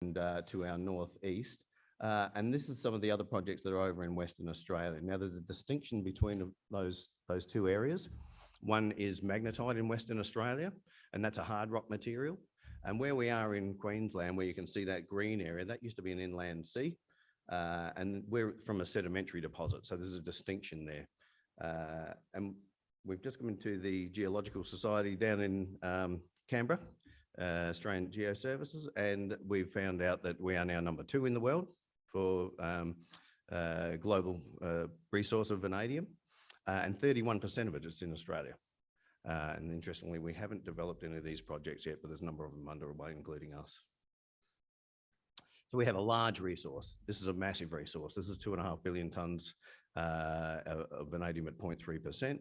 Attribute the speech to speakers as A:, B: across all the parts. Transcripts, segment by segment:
A: to our northeast. And this is some of the other projects that are over in Western Australia. Now, there's a distinction between those two areas. One is magnetite in Western Australia, and that's a hard rock material. And where we are in Queensland, where you can see that green area, that used to be an inland sea, and we're from a sedimentary deposit. So there's a distinction there. And we've just come into the Geological Society down in Canberra, Australian Geoservices, and we've found out that we are now number 2 in the world for global resource of vanadium, and 31% of it is in Australia. And interestingly, we haven't developed any of these projects yet, but there's a number of them underway, including us. So we have a large resource. This is a massive resource. This is 2.5 billion tonnes of vanadium at 0.3%.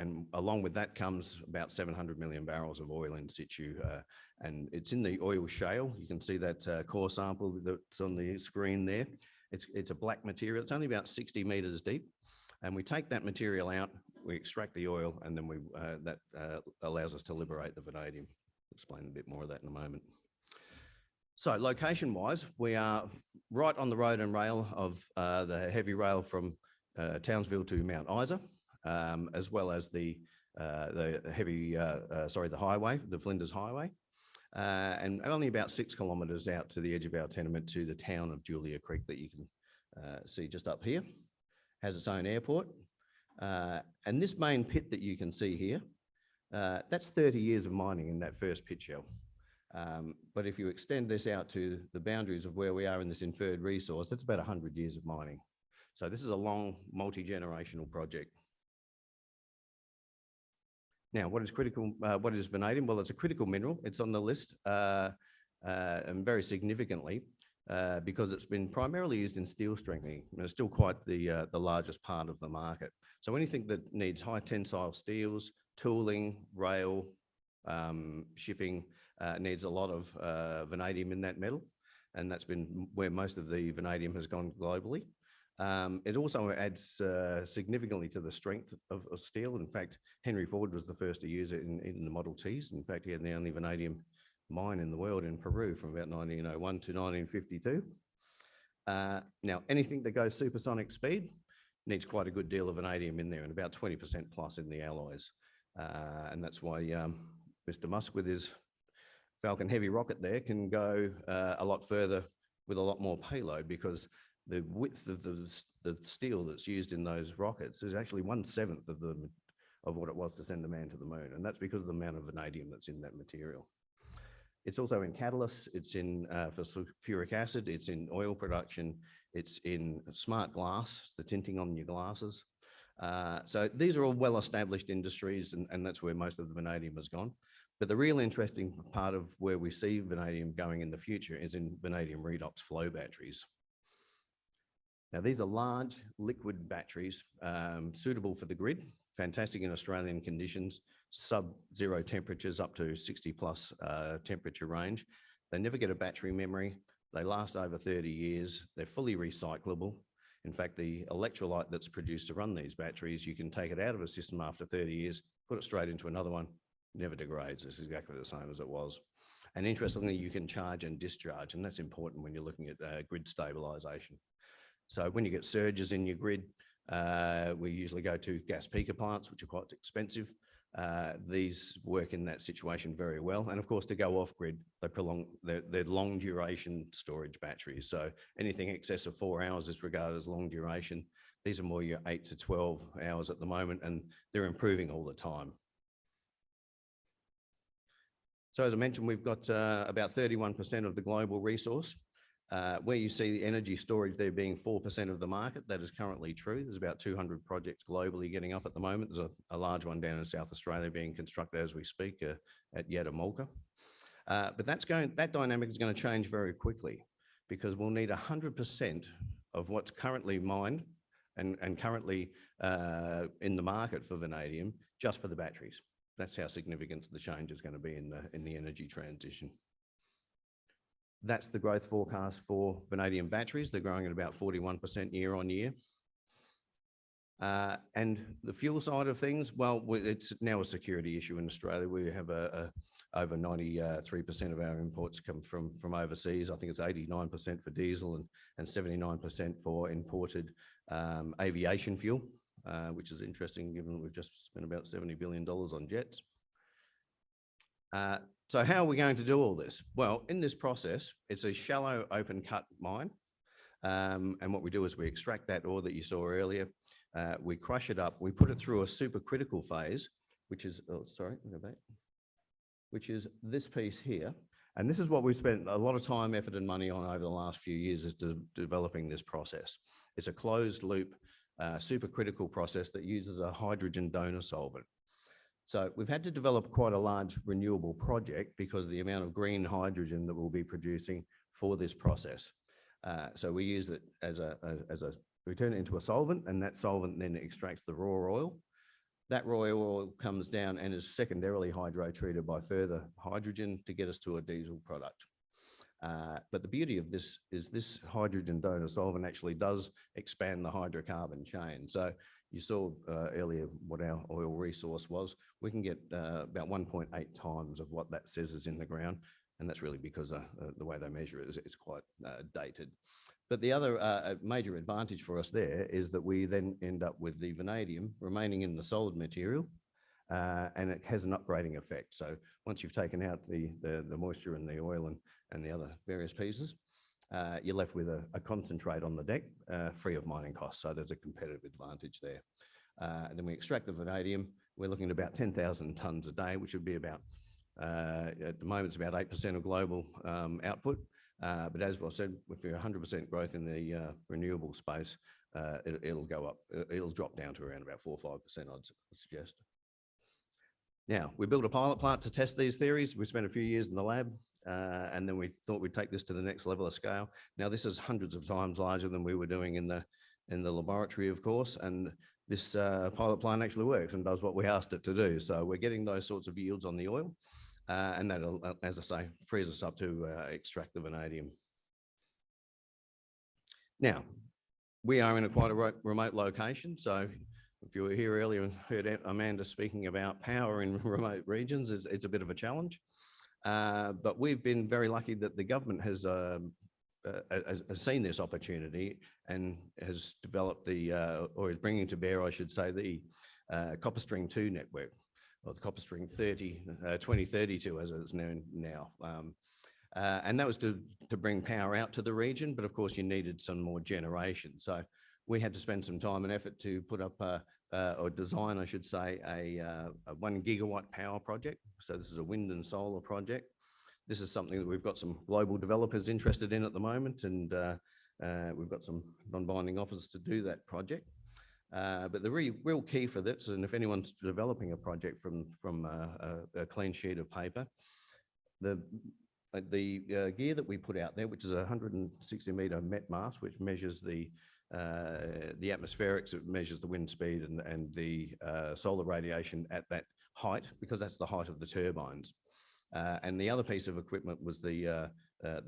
A: And along with that comes about 700 million barrels of oil in situ. And it's in the oil shale. You can see that core sample that's on the screen there. It's a black material. It's only about 60 meters deep. And we take that material out, we extract the oil, and then that allows us to liberate the vanadium. I'll explain a bit more of that in a moment. So location-wise, we are right on the road and rail of the heavy rail from Townsville to Mount Isa, as well as the highway, the Flinders Highway, and only about 6 kilometres out to the edge of our tenement to the town of Julia Creek that you can see just up here. Has its own airport. And this main pit that you can see here, that's 30 years of mining in that first pit shell. But if you extend this out to the boundaries of where we are in this inferred resource, that's about 100 years of mining. So this is a long, multi-generational project. Now, what is critical? What is vanadium? Well, it's a critical mineral. It's on the list, and very significantly, because it's been primarily used in steel strengthening. And it's still quite the largest part of the market. So anything that needs high tensile steels, tooling, rail, shipping, needs a lot of vanadium in that metal. And that's been where most of the vanadium has gone globally. It also adds significantly to the strength of steel. In fact, Henry Ford was the first to use it in the Model Ts. In fact, he had the only vanadium mine in the world in Peru from about 1901 to 1952. Now, anything that goes supersonic speed needs quite a good deal of vanadium in there, and about 20% plus in the alloys. And that's why Mr. Musk, with his Falcon Heavy rocket there, can go a lot further with a lot more payload, because the width of the steel that's used in those rockets is actually 1/7 of what it was to send a man to the moon. And that's because of the amount of vanadium that's in that material. It's also in catalysts, it's in for sulfuric acid, it's in oil production, it's in smart glass, it's the tinting on your glasses. So these are all well-established industries, and that's where most of the vanadium has gone. But the real interesting part of where we see vanadium going in the future is in vanadium redox flow batteries. Now, these are large liquid batteries suitable for the grid, fantastic in Australian conditions, sub-zero temperatures up to 60 plus temperature range. They never get a battery memory. They last over 30 years. They're fully recyclable. In fact, the electrolyte that's produced to run these batteries, you can take it out of a system after 30 years, put it straight into another one, never degrades. It's exactly the same as it was. And interestingly, you can charge and discharge, and that's important when you're looking at grid stabilization. So when you get surges in your grid, we usually go to gas peaker plants, which are quite expensive. These work in that situation very well. And of course, to go off grid, they prolong their long duration storage batteries. So anything excess of 4 hours is regarded as long duration. These are more your 8 to 12 hours at the moment, and they're improving all the time. So as I mentioned, we've got about 31% of the global resource. Where you see the energy storage there being 4% of the market, that is currently true. There's about 200 projects globally getting up at the moment. There's a large one down in South Australia being constructed as we speak at Yadamulka. But that dynamic is going to change very quickly, because we'll need 100% of what's currently mined and currently in the market for vanadium just for the batteries. That's how significant the change is going to be in the energy transition. That's the growth forecast for vanadium batteries. They're growing at about 41% year on year. And the fuel side of things, well, it's now a security issue in Australia. We have over 93% of our imports come from overseas. I think it's 89% for diesel and 79% for imported aviation fuel, which is interesting given that we've just spent about $70 billion on jets. So how are we going to do all this? Well, in this process, it's a shallow open cut mine. And what we do is we extract that ore that you saw earlier. We crush it up. We put it through a supercritical phase, which is, which is this piece here. And this is what we've spent a lot of time, effort and money on over the last few years, is developing this process. It's a closed loop supercritical process that uses a hydrogen donor solvent. So we've had to develop quite a large renewable project because of the amount of green hydrogen that we'll be producing for this process. So we use it we turn it into a solvent, and that solvent then extracts the raw oil. That raw oil comes down and is secondarily hydrotreated by further hydrogen to get us to a diesel product. But the beauty of this is this hydrogen donor solvent actually does expand the hydrocarbon chain. So you saw earlier what our oil resource was. We can get about 1.8 times of what that says is in the ground. And that's really because the way they measure it is quite dated. But the other major advantage for us there is that we then end up with the vanadium remaining in the solid material, and it has an upgrading effect. So once you've taken out the moisture and the oil and the other various pieces, you're left with a concentrate on the deck, free of mining costs. So there's a competitive advantage there. And then we extract the vanadium. We're looking at about 10,000 tonnes a day, which would be about, at the moment, it's about 8% of global output. But as I said, with 100% growth in the renewable space, it'll go up. It'll drop down to around about 4 or 5%, I'd suggest. Now, we built a pilot plant to test these theories. We spent a few years in the lab, and then we thought we'd take this to the next level of scale. Now, this is hundreds of times larger than we were doing in the laboratory, of course, and this pilot plant actually works and does what we asked it to do. So we're getting those sorts of yields on the oil. And that'll, as I say, frees us up to extract the vanadium. Now, we are in quite a remote location. So if you were here earlier and heard Amanda speaking about power in remote regions, it's a bit of a challenge. But we've been very lucky that the government has seen this opportunity and has developed or is bringing to bear, I should say, the Copper String 2 network, or the Copper String 2032, as it's known now. And that was to bring power out to the region, but of course you needed some more generation. So we had to spend some time and effort to put up, or design, I should say, a 1 gigawatt power project. So this is a wind and solar project. This is something that we've got some global developers interested in at the moment, and we've got some non-binding offers to do that project. But the real key for this, and if anyone's developing a project from a clean sheet of paper, the gear that we put out there, which is a 160-meter met mast, which measures the atmospherics, it measures the wind speed and the solar radiation at that height, because that's the height of the turbines. And the other piece of equipment was the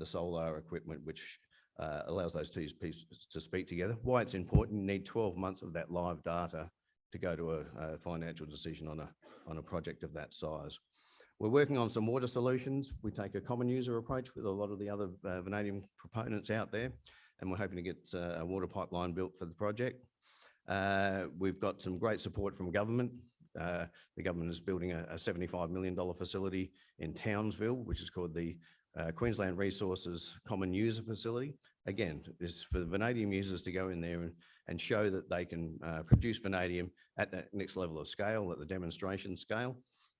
A: solar equipment, which allows those two pieces to speak together. Why it's important, you need 12 months of that live data to go to a financial decision on a project of that size. We're working on some water solutions. We take a common user approach with a lot of the other vanadium proponents out there, and we're hoping to get a water pipeline built for the project. We've got some great support from government. The government is building a $75 million facility in Townsville, which is called the Queensland Resources Common User Facility. Again, this is for the vanadium users to go in there and show that they can produce vanadium at that next level of scale, at the demonstration scale.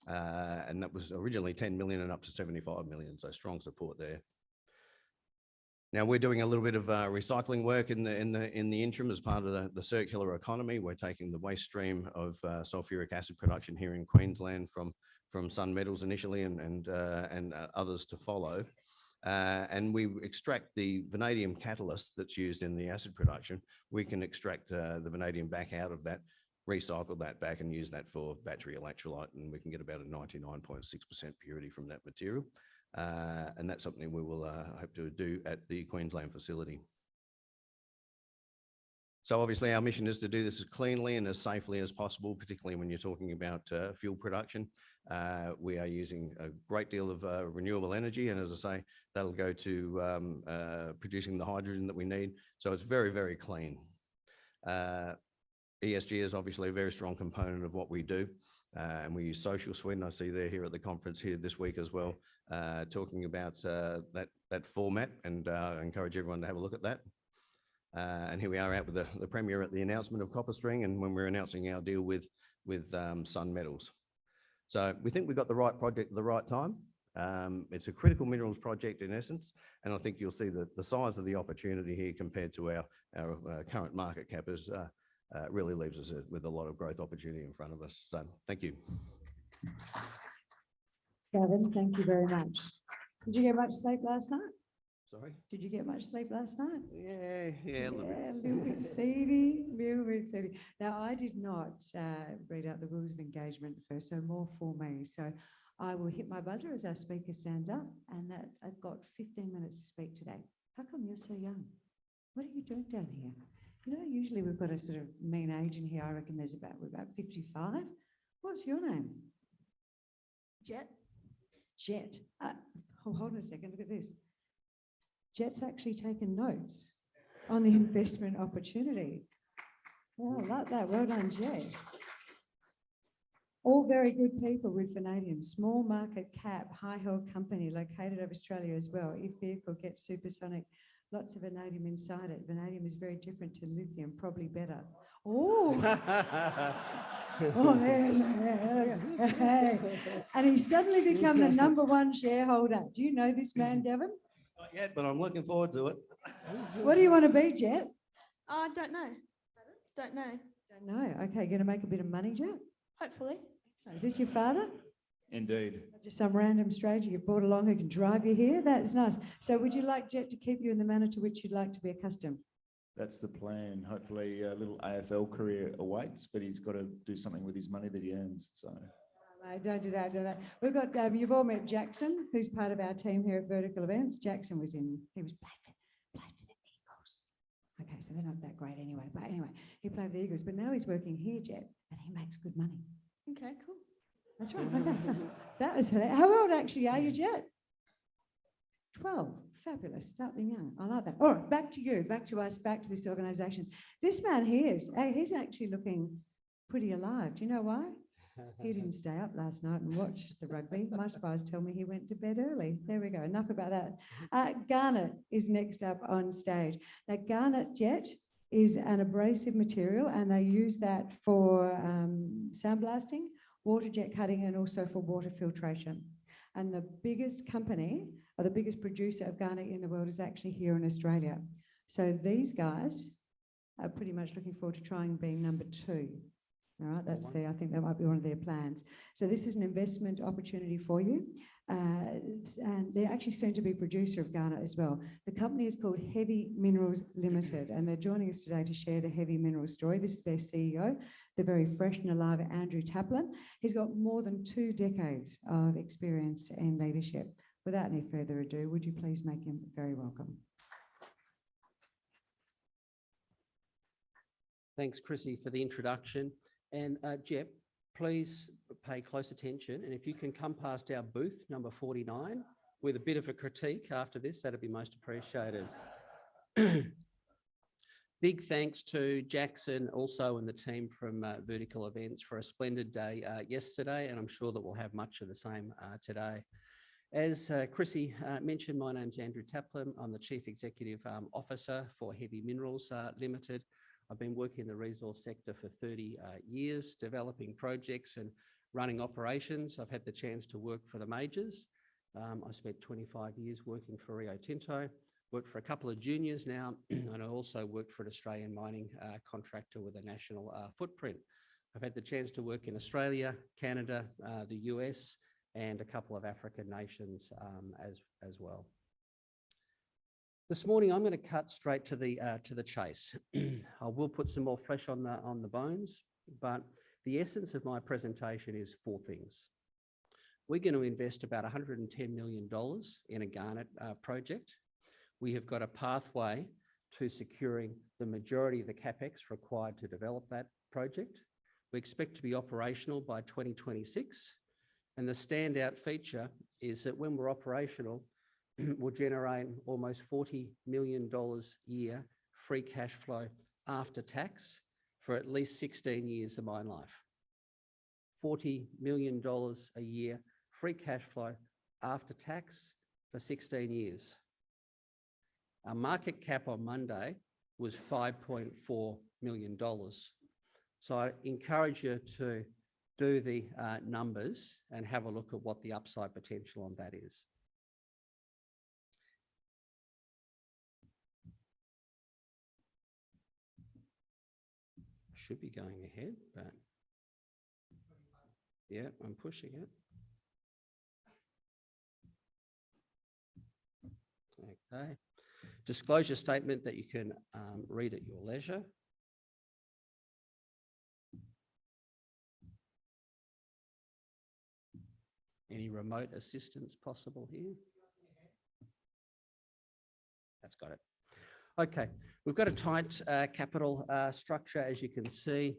A: And that was originally 10 million and up to 75 million, so strong support there. Now we're doing a little bit of recycling work in the interim as part of the circular economy. We're taking the waste stream of sulfuric acid production here in Queensland from Sun Metals initially and others to follow. And we extract the vanadium catalyst that's used in the acid production. We can extract the vanadium back out of that, recycle that back and use that for battery electrolyte, and we can get about a 99.6% purity from that material. And that's something we will hope to do at the Queensland facility. So obviously our mission is to do this as cleanly and as safely as possible, particularly when you're talking about fuel production. We are using a great deal of renewable energy, and as I say, that'll go to producing the hydrogen that we need. So it's very, very clean. ESG is obviously a very strong component of what we do. And we use social swing. I see they're here at the conference here this week as well, talking about that format, and I encourage everyone to have a look at that. And here we are out with the Premier at the announcement of CopperString, and when we're announcing our deal with Sun Metals. So we think we've got the right project at the right time. It's a critical minerals project in essence, and I think you'll see the size of the opportunity here compared to our current market cap is really leaves us with a lot of growth opportunity in front of us. So thank you.
B: Gavin, thank you very much. Did you get much sleep last night?
A: Sorry?
B: Did you get much sleep last night?
A: Yeah, a little bit.
B: A little bit seedy, little bit seedy. Now, I did not read out the rules of engagement first, so more for me. So I will hit my buzzer as our speaker stands up, and that I've got 15 minutes to speak today. How come you're so young? What are you doing down here? You know, usually we've got a sort of mean age in here. I reckon we're about 55. What's your name?
C: Jet.
B: Jet. Hold on a second, look at this. Jet's actually taken notes on the investment opportunity. Well, I like that. Well done, Jet. All very good people with vanadium. Small market cap, high held company located over Australia as well. If vehicle gets supersonic, lots of vanadium inside it. Vanadium is very different to lithium, probably better. Oh, and he's suddenly become the #1 shareholder. Do you know this man, Gavin?
A: Not yet, but I'm looking forward to it.
B: What do you want to be, Jet?
C: I don't know. Don't know.
B: Don't know. Okay, going to make a bit of money, Jet?
C: Hopefully.
B: So is this your father?
D: Indeed.
B: Just some random stranger you brought along who can drive you here? That's nice. So would you like Jet to keep you in the manner to which you'd like to be accustomed?
D: That's the plan. Hopefully a little AFL career awaits, but he's got to do something with his money that he earns. So.
B: Mate, don't do that, do that. We've got, you've all met Jackson, who's part of our team here at Vertical Events. Jackson was played for the Eagles. Okay, so they're not that great anyway. But anyway, he played for the Eagles, but now he's working here, Jet, and he makes good money.
C: Okay, cool.
B: That's right. Okay, so that was hilarious. How old actually are you, Jet? 12. Fabulous. Start them young. I like that. All right, back to you, back to us, back to this organisation. This man here he's actually looking pretty alive. Do you know why? He didn't stay up last night and watch the rugby. My spies tell me he went to bed early. There we go. Enough about that. Garnet is next up on stage. Now, garnet, Jet, is an abrasive material, and they use that for sandblasting, water jet cutting, and also for water filtration. And the biggest company, or the biggest producer of garnet in the world, is actually here in Australia. So these guys are pretty much looking forward to trying being #2. All right, I think that might be one of their plans. So this is an investment opportunity for you. And they're actually soon to be producer of garnet as well. The company is called Heavy Minerals Ltd, and they're joining us today to share the heavy minerals story. This is their CEO, the very fresh and alive Andrew Taplin. He's got more than 2 decades of experience in leadership. Without any further ado, would you please make him very welcome?
E: Thanks, Chrissy, for the introduction. And Jep, please pay close attention. And if you can come past our booth, number 49, with a bit of a critique after this, that'd be most appreciated. Big thanks to Jackson also and the team from Vertical Events for a splendid day yesterday, and I'm sure that we'll have much of the same today. As Chrissy mentioned, my name's Andrew Taplin. I'm the Chief Executive Officer for Heavy Minerals Ltd. I've been working in the resource sector for 30 years, developing projects and running operations. I've had the chance to work for the majors. I spent 25 years working for Rio Tinto, worked for a couple of juniors now, and I also worked for an Australian mining contractor with a national footprint. I've had the chance to work in Australia, Canada, the US, and a couple of African nations as well. This morning, I'm going to cut straight to the chase. I will put some more flesh on the bones, but the essence of my presentation is 4 things. We're going to invest about $110 million in a garnet project. We have got a pathway to securing the majority of the CapEx required to develop that project. We expect to be operational by 2026. And the standout feature is that when we're operational, we'll generate almost $40 million a year free cash flow after tax for at least 16 years of mine life. $40 million a year free cash flow after tax for 16 years. Our market cap on Monday was $5.4 million. So I encourage you to do the numbers and have a look at what the upside potential on that is. I should be going ahead, but yeah, I'm pushing it. Okay. Disclosure statement that you can read at your leisure. Any remote assistance possible here? That's got it. Okay, we've got a tight capital structure, as you can see.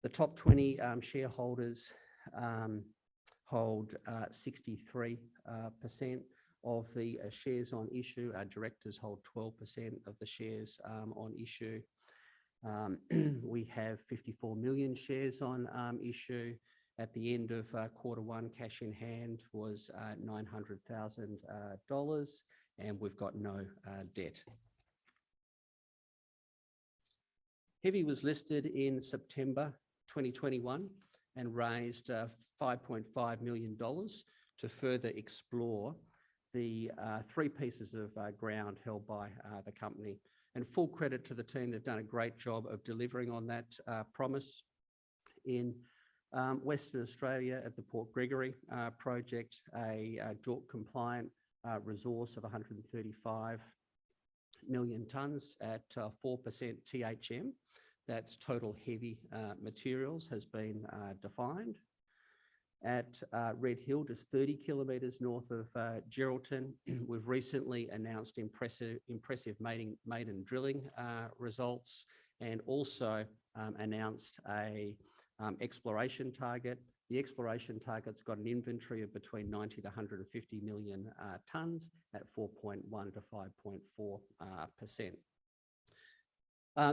E: The top 20 shareholders hold 63% of the shares on issue. Our directors hold 12% of the shares on issue. We have 54 million shares on issue. At the end of Q1, cash in hand was $900,000, and we've got no debt. Heavy was listed in September 2021 and raised $5.5 million to further explore the 3 pieces of ground held by the company. And full credit to the team, they've done a great job of delivering on that promise. In Western Australia at the Port Gregory project, a JORC compliant resource of 135 million tonnes at 4% THM. That's total heavy materials has been defined. At Red Hill, just 30 kilometres north of Geraldton, we've recently announced impressive maiden drilling results, and also announced a exploration target. The exploration target's got an inventory of between 90 to 150 million tonnes at 4.1 to 5.4%.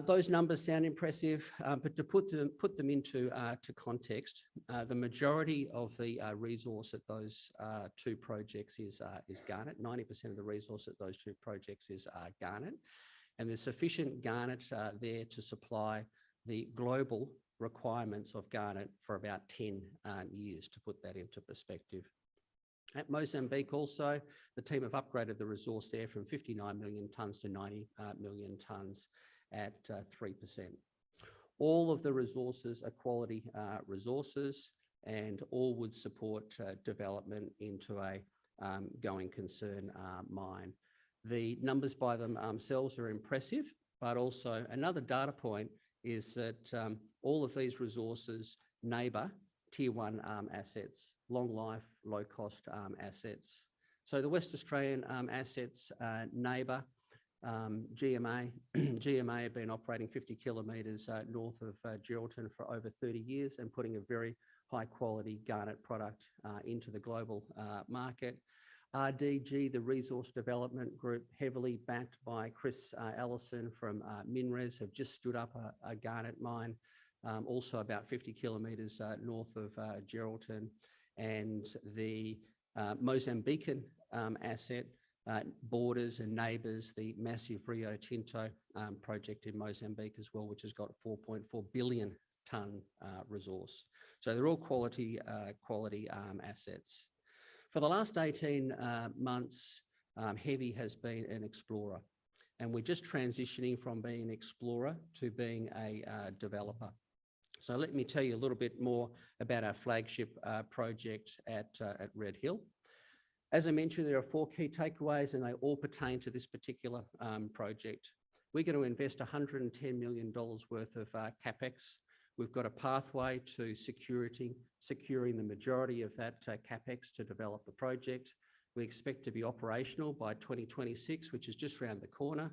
E: Those numbers sound impressive, but to put them into context, the majority of the resource at those 2 projects is garnet. 90% of the resource at those 2 projects is garnet, and there's sufficient garnet there to supply the global requirements of garnet for about 10 years, to put that into perspective. At Mozambique also, the team have upgraded the resource there from 59 million tonnes to 90 million tonnes at 3%. All of the resources are quality resources, and all would support development into a going concern mine. The numbers by themselves are impressive, but also another data point is that all of these resources neighbour tier 1 assets, long life, low cost assets. So the West Australian assets neighbour GMA. GMA have been operating 50 kilometres north of Geraldton for over 30 years and putting a very high quality garnet product into the global market. RDG, the Resource Development Group, heavily backed by Chris Ellison from MinRes, have just stood up a garnet mine, also about 50 kilometres north of Geraldton. And the Mozambican asset borders and neighbours the massive Rio Tinto project in Mozambique as well, which has got 4.4 billion tonne resource. So they're all quality assets. For the last 18 months, Heavy has been an explorer, and we're just transitioning from being an explorer to being a developer. So let me tell you a little bit more about our flagship project at Red Hill. As I mentioned, there are 4 key takeaways, and they all pertain to this particular project. We're going to invest $110 million worth of CapEx. We've got a pathway to securing the majority of that CapEx to develop the project. We expect to be operational by 2026, which is just around the corner,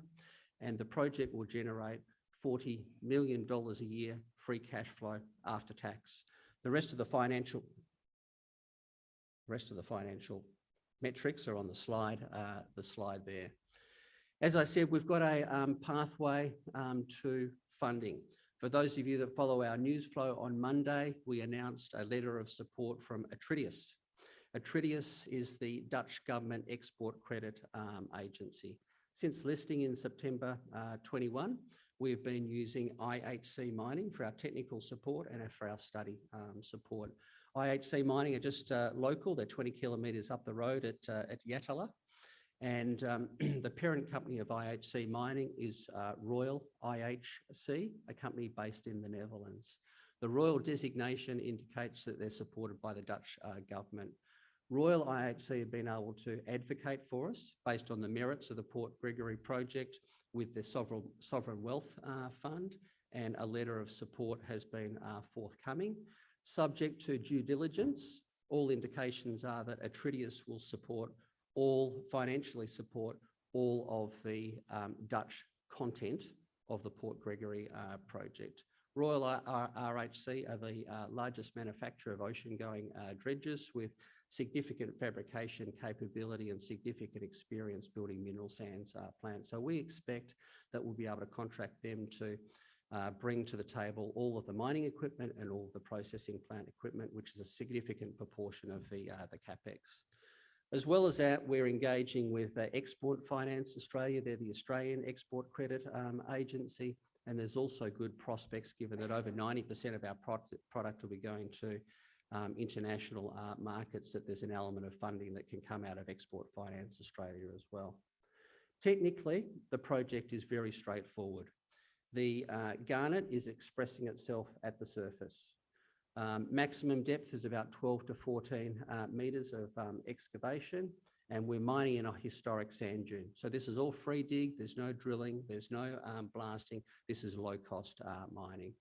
E: and the project will generate $40 million a year free cash flow after tax. The rest of the financial metrics are on the slide there. As I said, we've got a pathway to funding. For those of you that follow our news flow, on Monday, we announced a letter of support from Atritius. Atritius is the Dutch government export credit agency. Since listing in September 21, we've been using IHC Mining for our technical support and for our study support. IHC Mining are just local. They're 20 kilometres up the road at Yatala. And the parent company of IHC Mining is Royal IHC, a company based in the Netherlands. The Royal designation indicates that they're supported by the Dutch government. Royal IHC have been able to advocate for us based on the merits of the Port Gregory project with the Sovereign Wealth Fund, and a letter of support has been forthcoming. Subject to due diligence, all indications are that Atritius will financially support all of the Dutch content of the Port Gregory project. Royal RHC are the largest manufacturer of ocean-going dredges with significant fabrication capability and significant experience building mineral sands plants. So we expect that we'll be able to contract them to bring to the table all of the mining equipment and all of the processing plant equipment, which is a significant proportion of the CapEx. As well as that, we're engaging with Export Finance Australia. They're the Australian export credit agency, and there's also good prospects given that over 90% of our product will be going to international markets, that there's an element of funding that can come out of Export Finance Australia as well. Technically, the project is very straightforward. The garnet is expressing itself at the surface. Maximum depth is about 12 to 14 metres of excavation, and we're mining in a historic sand dune. So this is all free dig, there's no drilling, there's no blasting, this is low cost mining.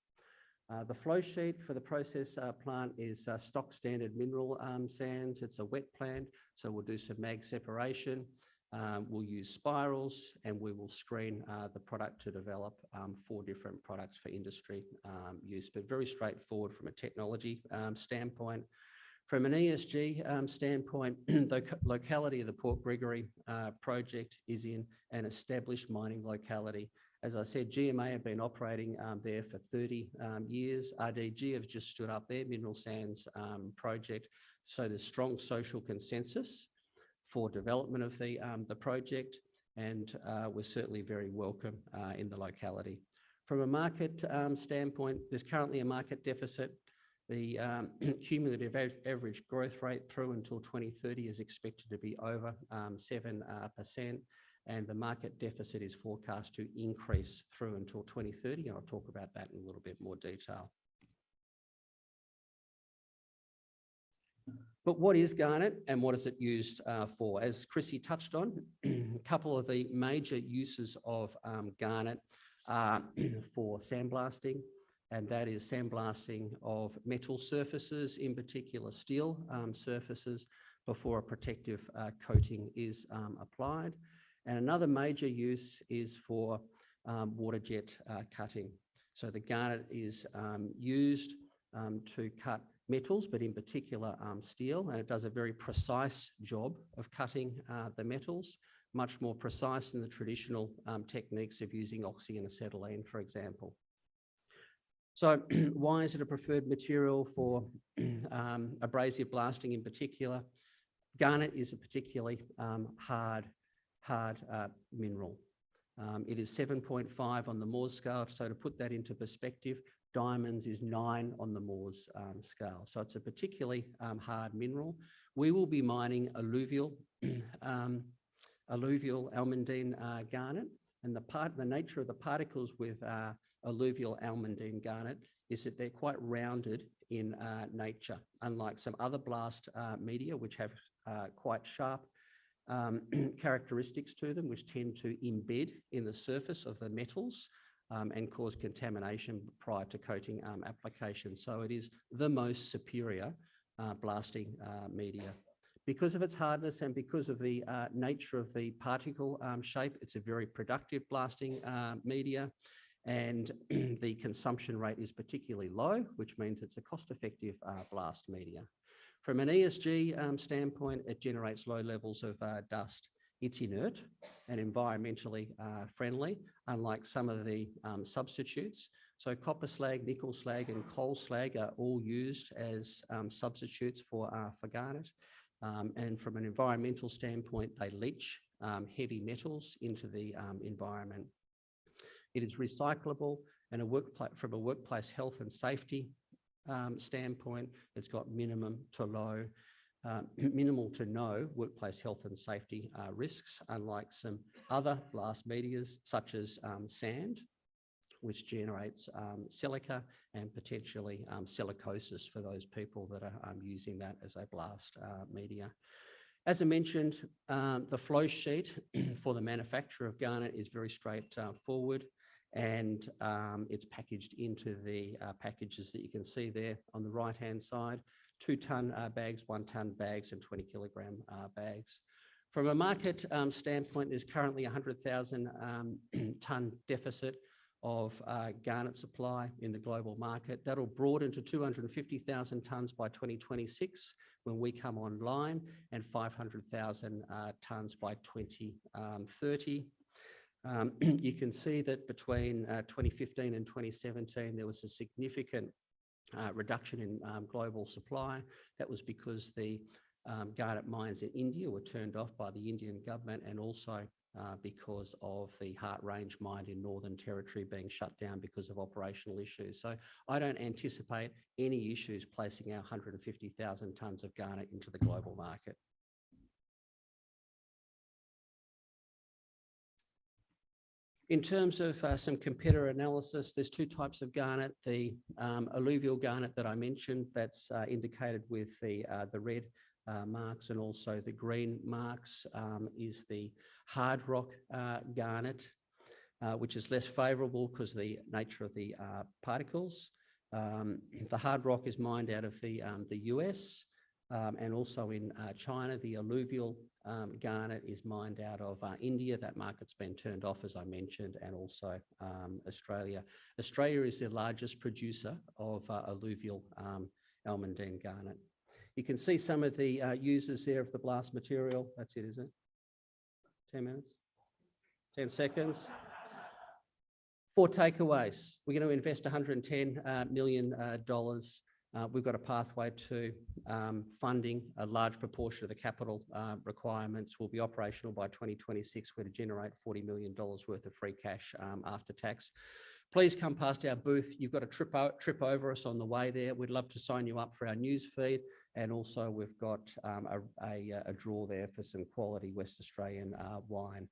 E: The flow sheet for the process plant is stock standard mineral sands. It's a wet plant, so we'll do some mag separation. We'll use spirals, and we will screen the product to develop 4 different products for industry use, but very straightforward from a technology standpoint. From an ESG standpoint, the locality of the Port Gregory project is in an established mining locality. As I said, GMA have been operating there for 30 years. RDG have just stood up their mineral sands project. So there's strong social consensus for development of the project, and we're certainly very welcome in the locality. From a market standpoint, there's currently a market deficit. The cumulative average growth rate through until 2030 is expected to be over 7%, and the market deficit is forecast to increase through until 2030, and I'll talk about that in a little bit more detail. But what is garnet and what is it used for? As Chrissy touched on, a couple of the major uses of garnet are for sandblasting, and that is sandblasting of metal surfaces, in particular steel surfaces, before a protective coating is applied. And another major use is for water jet cutting. So the garnet is used to cut metals, but in particular steel, and it does a very precise job of cutting the metals, much more precise than the traditional techniques of using oxy and acetylene, for example. So why is it a preferred material for abrasive blasting in particular? Garnet is a particularly hard mineral. It is 7.5 on the Mohs scale. So to put that into perspective, diamonds is 9 on the Mohs scale. So it's a particularly hard mineral. We will be mining alluvial almandine garnet, and the nature of the particles with alluvial almandine garnet is that they're quite rounded in nature, unlike some other blast media which have quite sharp characteristics to them, which tend to embed in the surface of the metals and cause contamination prior to coating application. So it is the most superior blasting media. Because of its hardness and because of the nature of the particle shape, it's a very productive blasting media, and the consumption rate is particularly low, which means it's a cost-effective blast media. From an ESG standpoint, it generates low levels of dust. It's inert and environmentally friendly, unlike some of the substitutes. So copper slag, nickel slag, and coal slag are all used as substitutes for garnet. And from an environmental standpoint, they leach heavy metals into the environment. It is recyclable, and from a workplace health and safety standpoint, it's got minimal to no workplace health and safety risks, unlike some other blast medias such as sand, which generates silica and potentially silicosis for those people that are using that as a blast media. As I mentioned, the flow sheet for the manufacture of garnet is very straightforward, and it's packaged into the packages that you can see there on the right-hand side: 2-ton bags, 1-ton bags, and 20-kilogram bags. From a market standpoint, there's currently 100,000 ton deficit of garnet supply in the global market. That'll broaden to 250,000 tonnes by 2026 when we come online, and 500,000 tonnes by 2030. You can see that between 2015 and 2017, there was a significant reduction in global supply. That was because the garnet mines in India were turned off by the Indian government, and also because of the Hart Range mine in Northern Territory being shut down because of operational issues. So I don't anticipate any issues placing our 150,000 tonnes of garnet into the global market. In terms of some competitor analysis, there's 2 types of garnet. The alluvial garnet that I mentioned, that's indicated with the red marks, and also the green marks is the hard rock garnet, which is less favourable because of the nature of the particles. The hard rock is mined out of the US, and also in China. The alluvial garnet is mined out of India. That market's been turned off, as I mentioned, and also Australia. Australia is the largest producer of alluvial almandine garnet. You can see some of the users there of the blast material. That's it, isn't it? 10 minutes? 10 seconds? 4 takeaways. We're going to invest $110 million. We've got a pathway to funding a large proportion of the capital requirements. Will be operational by 2026. We're to generate $40 million worth of free cash after tax. Please come past our booth. You've got to trip over us on the way there. We'd love to sign you up for our news feed. And also we've got a draw there for some quality West Australian wine.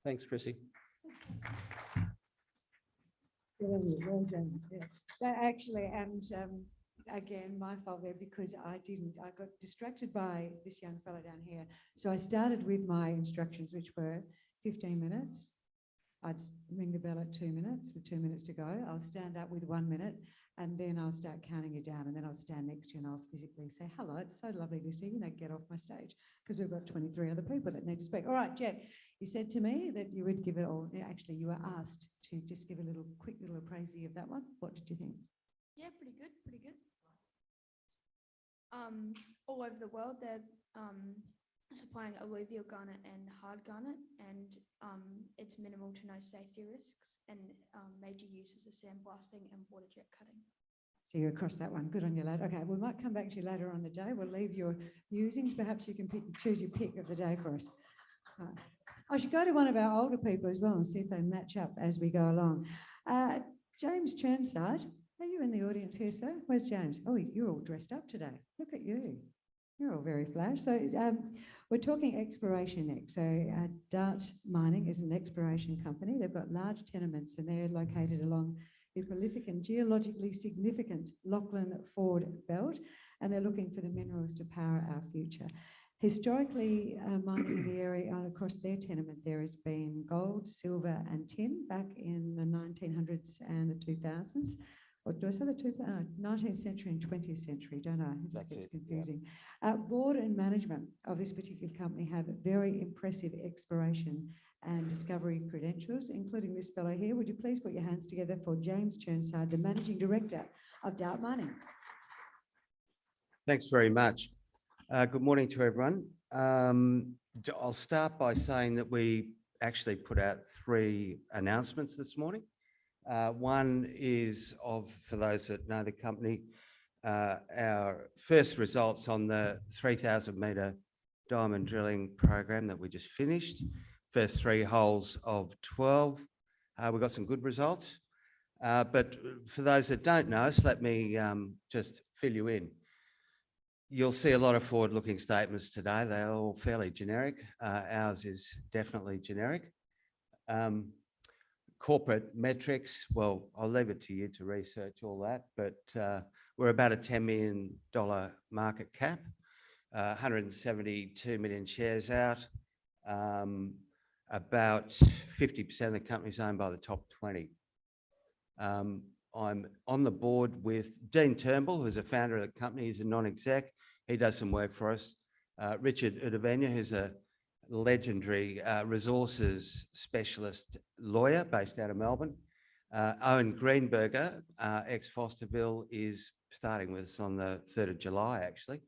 E: Thanks, Chrissy.
B: Well done. Yeah. That actually, and again, my fault there, because I got distracted by this young fellow down here. So I started with my instructions, which were 15 minutes. I'd ring the bell at 2 minutes, with 2 minutes to go. I'll stand up with 1 minute, and then I'll start counting you down, and then I'll stand next to you and I'll physically say, hello, it's so lovely to see you. Now get off my stage, because we've got 23 other people that need to speak. All right, Jet, you said to me that you would give it all. Actually, you were asked to just give a quick little appraisal of that one. What did you think?
C: Yeah, pretty good, pretty good. All over the world, they're supplying alluvial garnet and hard garnet, and it's minimal to no safety risks, and major uses of sandblasting and water jet cutting.
B: So you're across that one. Good on you, lad. Okay, we might come back to you later on the day. We'll leave your musings. Perhaps you can choose your pick of the day for us. Right. I should go to one of our older people as well and see if they match up as we go along. James Chirnside, are you in the audience here, sir? Where's James? Oh, you're all dressed up today. Look at you. You're all very flash. So we're talking exploration next. So Dart Mining is an exploration company. They've got large tenements, and they're located along the prolific and geologically significant Lachlan Ford Belt, and they're looking for the minerals to power our future. Historically, mining in the area across their tenement, there has been gold, silver and tin back in the 1900s and the 2000s, or do I say the 19th century and 20th century, don't I? It just
A: That's
B: gets
A: it, yeah.
B: confusing. Board and management of this particular company have very impressive exploration and discovery credentials, including this fellow here. Would you please put your hands together for James Chirnside, the Managing Director of Dart Mining?
F: Thanks very much. Good morning to everyone. I'll start by saying that we actually put out 3 announcements this morning. One is for those that know the company, our first results on the 3,000 metre diamond drilling program that we just finished. First 3 holes of 12. We got some good results. But for those that don't know us, let me just fill you in. You'll see a lot of forward-looking statements today. They're all fairly generic. Ours is definitely generic. Corporate metrics, well, I'll leave it to you to research all that, but we're about a $10 million market cap, 172 million shares out. About 50% of the company is owned by the top 20. I'm on the board with Dean Turnbull, who's a founder of the company. He's a non-exec. He does some work for us. Richard Udavenya, who's a legendary resources specialist lawyer based out of Melbourne. Owen Greenberger, ex-Fosterville, is starting with us on the 3rd of July, actually.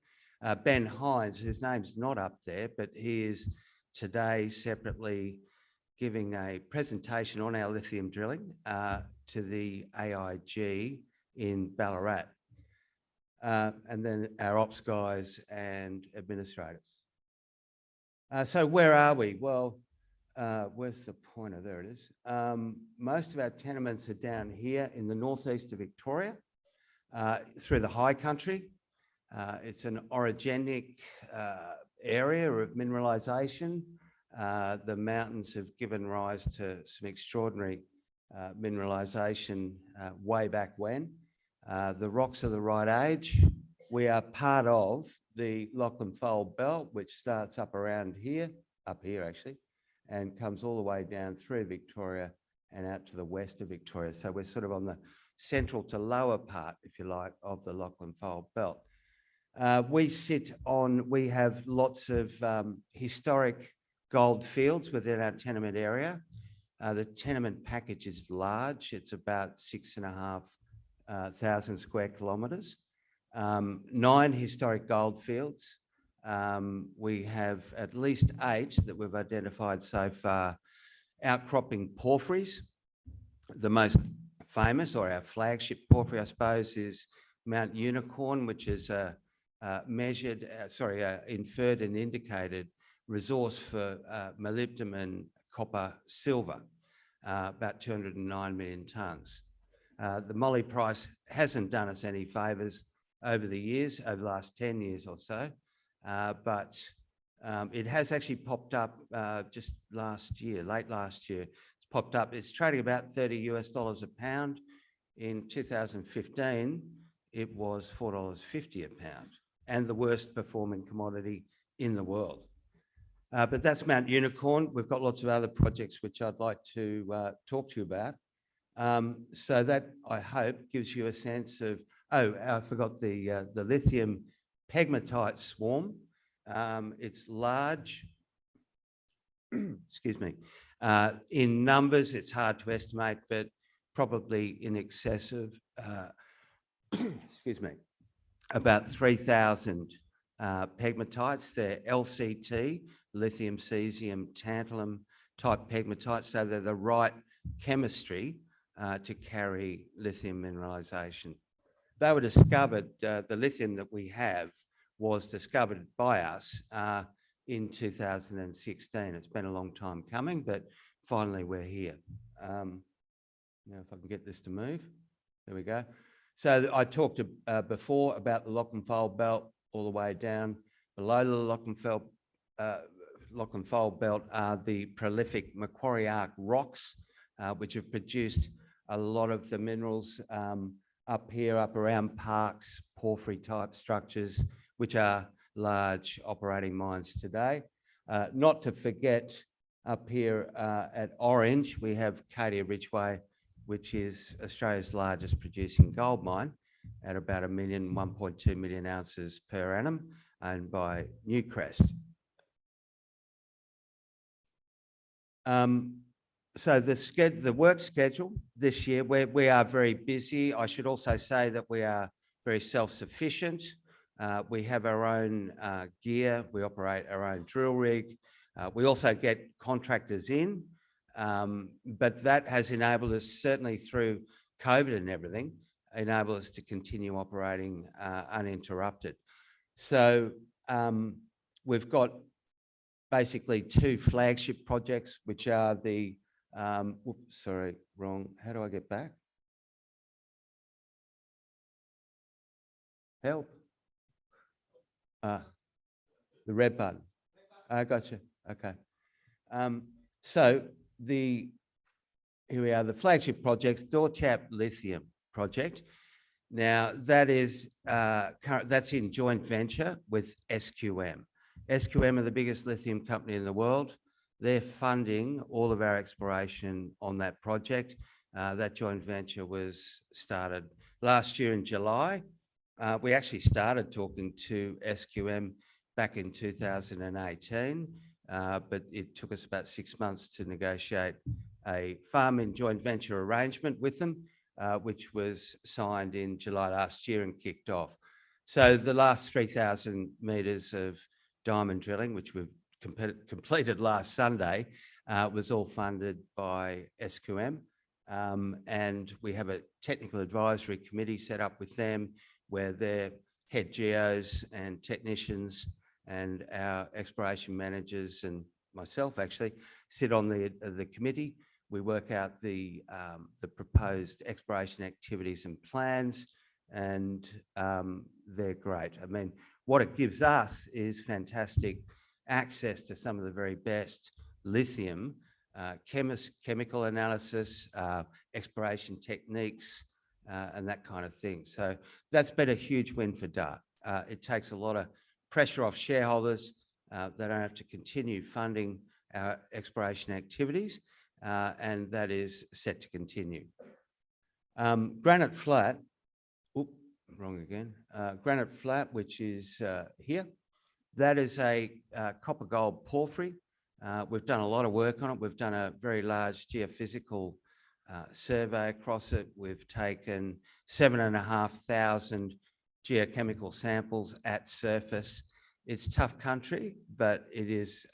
F: Ben Hines, whose name's not up there, but he is today separately giving a presentation on our lithium drilling to the AIG in Ballarat. And then our ops guys and administrators. So where are we? Well, where's the pointer? There it is. Most of our tenements are down here in the northeast of Victoria, through the high country. It's an orogenic area of mineralisation. The mountains have given rise to some extraordinary mineralisation way back when. The rocks are the right age. We are part of the Lachlan Fold Belt, which starts up here actually, and comes all the way down through Victoria and out to the west of Victoria. So we're sort of on the central to lower part, if you like, of the Lachlan Fold Belt. We have lots of historic gold fields within our tenement area. The tenement package is large. It's about 6,500 square kilometres. 9 historic gold fields. We have at least 8 that we've identified so far. Outcropping porphyries. The most famous, or our flagship porphyry, I suppose, is Mount Unicorn, which is a inferred and indicated resource for molybdenum, copper, silver, about 209 million tonnes. The moly price hasn't done us any favours over the last 10 years or so, but it has actually popped up just late last year. It's popped up. It's trading about $30 a pound. In 2015, it was $4.50 a pound, and the worst performing commodity in the world. But that's Mount Unicorn. We've got lots of other projects which I'd like to talk to you about. So that, I hope, gives you a sense of, I forgot the lithium pegmatite swarm. It's large. Excuse me. In numbers, it's hard to estimate, but probably in excess of, excuse me, about 3,000 pegmatites. They're LCT, lithium, cesium, tantalum type pegmatites, so they're the right chemistry to carry lithium mineralisation. They were discovered, the lithium that we have was discovered by us in 2016. It's been a long time coming, but finally we're here. Now if I can get this to move, there we go. So I talked before about the Lachlan Fold Belt all the way down. Below the Lachlan Fold Belt are the prolific Macquarie Arc rocks, which have produced a lot of the minerals up around Parkes, porphyry type structures, which are large operating mines today. Not to forget, up here at Orange, we have Cadia Ridgeway, which is Australia's largest producing gold mine at about 1.2 million ounces per annum, owned by Newcrest. So the work schedule this year, we are very busy. I should also say that we are very self-sufficient. We have our own gear. We operate our own drill rig. We also get contractors in, but that has enabled us, certainly through COVID and everything, enable us to continue operating uninterrupted. So we've got basically two flagship projects, which are the, oops, sorry, wrong. How do I get back? Help. The red button. I gotcha. Okay. So here we are, the flagship projects, Dorchap Lithium project. Now that is that's in joint venture with SQM. SQM are the biggest lithium company in the world. They're funding all of our exploration on that project. That joint venture was started last year in July. We actually started talking to SQM back in 2018, but it took us about 6 months to negotiate a farm-in joint venture arrangement with them, which was signed in July last year and kicked off. So the last 3,000 metres of diamond drilling, which we've completed last Sunday, was all funded by SQM. And we have a technical advisory committee set up with them where their head geos and technicians and our exploration managers and myself actually sit on the committee. We work out the proposed exploration activities and plans, and they're great. I mean, what it gives us is fantastic access to some of the very best lithium, chemical analysis, exploration techniques, and that kind of thing. So that's been a huge win for Dart. It takes a lot of pressure off shareholders. They don't have to continue funding our exploration activities, and that is set to continue. Granite Flat, wrong again. Granite Flat, which is here, that is a copper gold porphyry. We've done a lot of work on it. We've done a very large geophysical survey across it. We've taken 7,500 geochemical samples at surface. It's tough country, but it is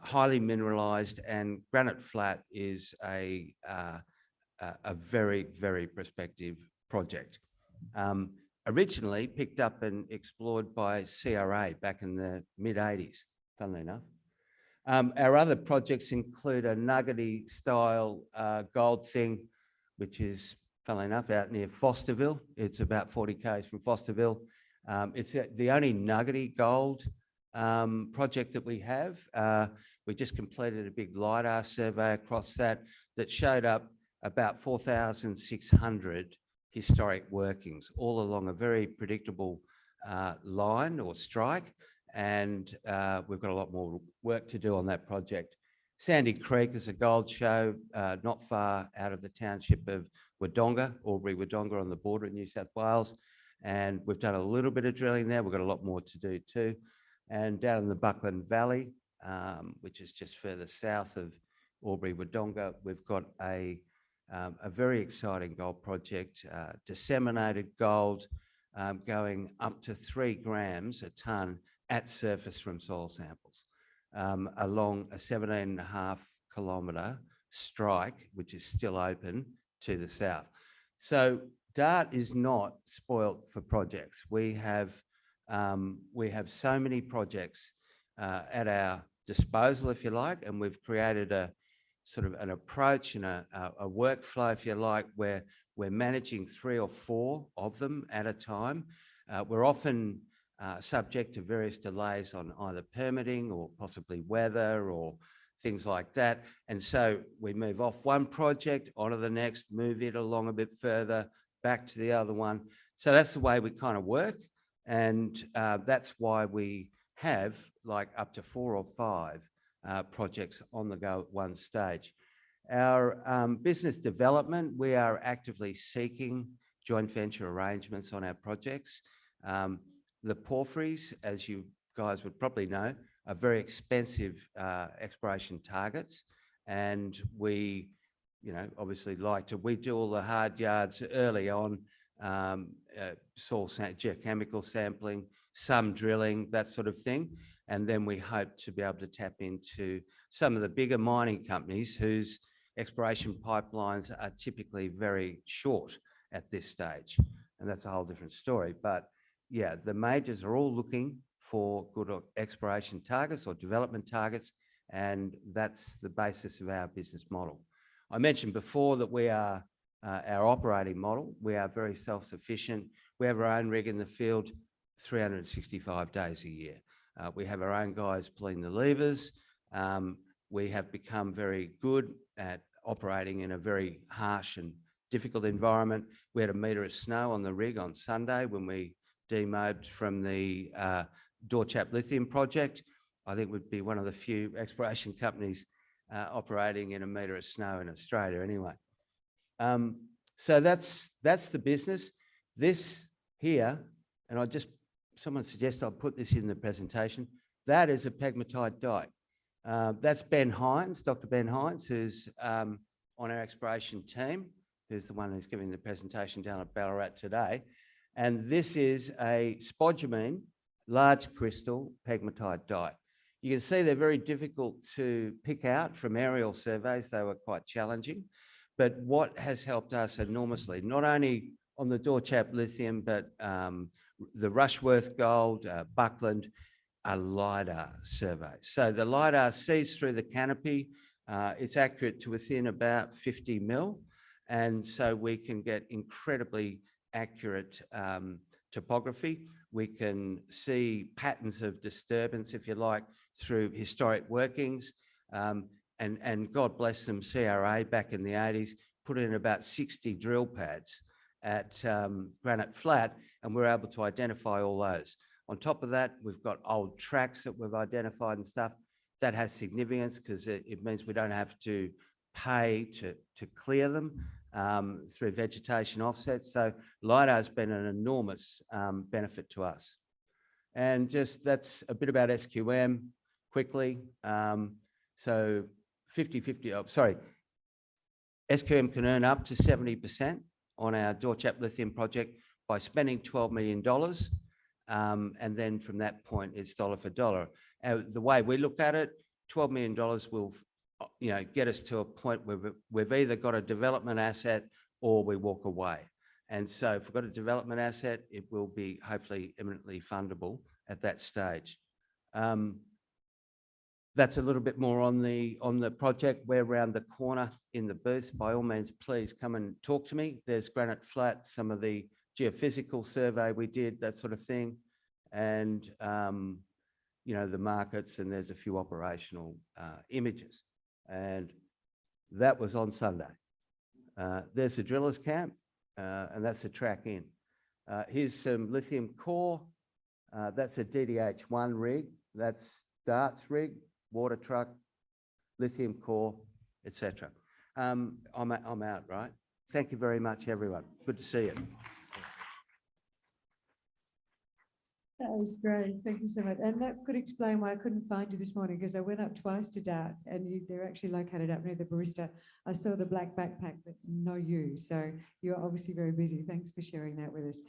F: highly mineralized, and Granite Flat is a very, very prospective project. Originally picked up and explored by CRA back in the mid-80s, funnily enough. Our other projects include a nuggety style gold thing, which is, funnily enough, out near Fosterville. It's about 40 k's from Fosterville. It's the only nuggety gold project that we have. We just completed a big LiDAR survey across that showed up about 4,600 historic workings, all along a very predictable line or strike. And we've got a lot more work to do on that project. Sandy Creek is a gold show not far out of the township of Wodonga, Albury-Wodonga, on the border of New South Wales. And we've done a little bit of drilling there. We've got a lot more to do too. And down in the Buckland Valley, which is just further south of Albury-Wodonga, we've got a very exciting gold project, disseminated gold going up to 3 grams a tonne at surface from soil samples along a 17.5 kilometre strike, which is still open to the south. So Dart is not spoilt for projects. We have so many projects at our disposal, if you like, and we've created a sort of an approach and a workflow, if you like, where we're managing 3 or 4 of them at a time. We're often subject to various delays on either permitting or possibly weather or things like that. And so we move off one project onto the next, move it along a bit further, back to the other one. So that's the way we kind of work. And that's why we have like up to 4 or 5 projects on the go at one stage. Our business development, we are actively seeking joint venture arrangements on our projects. The porphyries, as you guys would probably know, are very expensive exploration targets, and we, obviously we do all the hard yards early on, soil geochemical sampling, some drilling, that sort of thing, and then we hope to be able to tap into some of the bigger mining companies whose exploration pipelines are typically very short at this stage, and that's a whole different story. But yeah, the majors are all looking for good exploration targets or development targets, and that's the basis of our business model. I mentioned before that we are our operating model. We are very self-sufficient. We have our own rig in the field 365 days a year. We have our own guys pulling the levers. We have become very good at operating in a very harsh and difficult environment. We had a metre of snow on the rig on Sunday when we demobbed from the Dorchap Lithium project. I think we'd be one of the few exploration companies operating in a metre of snow in Australia anyway. So that's the business. This here, and someone suggested I put this in the presentation, that is a pegmatite dike. That's Ben Hines, Dr. Ben Hines, who's on our exploration team, who's the one who's giving the presentation down at Ballarat today. And this is a spodumene, large crystal pegmatite dike. You can see they're very difficult to pick out from aerial surveys. They were quite challenging. But what has helped us enormously, not only on the Dorchap Lithium, but the Rushworth Gold, Buckland, are LiDAR surveys. So the LiDAR sees through the canopy. It's accurate to within about 50 mil. And so we can get incredibly accurate topography. We can see patterns of disturbance, if you like, through historic workings. And God bless them, CRA back in the 80s put in about 60 drill pads at Granite Flat, and we're able to identify all those. On top of that, we've got old tracks that we've identified and stuff. That has significance because it means we don't have to pay to clear them through vegetation offsets. So LiDAR has been an enormous benefit to us. And just that's a bit about SQM quickly. So 50-50, SQM can earn up to 70% on our Dorchap Lithium project by spending $12 million. And then from that point, it's dollar for dollar. The way we look at it, $12 million will get us to a point where we've either got a development asset or we walk away. And so if we've got a development asset, it will be hopefully imminently fundable at that stage. That's a little bit more on the project. We're around the corner in the booth. By all means, please come and talk to me. There's Granite Flat, some of the geophysical survey we did, that sort of thing. And, the markets, and there's a few operational images. And that was on Sunday. There's the driller's camp, and that's the track in. Here's some lithium core. That's a DDH1 rig. That's Dart's rig, water truck, lithium core, etc. I'm out, right? Thank you very much, everyone. Good to see you.
B: That was great. Thank you so much. And that could explain why I couldn't find you this morning, because I went up twice to Dart and they're actually located up near the barista. I saw the black backpack, but no you. So you're obviously very busy. Thanks for sharing that with us.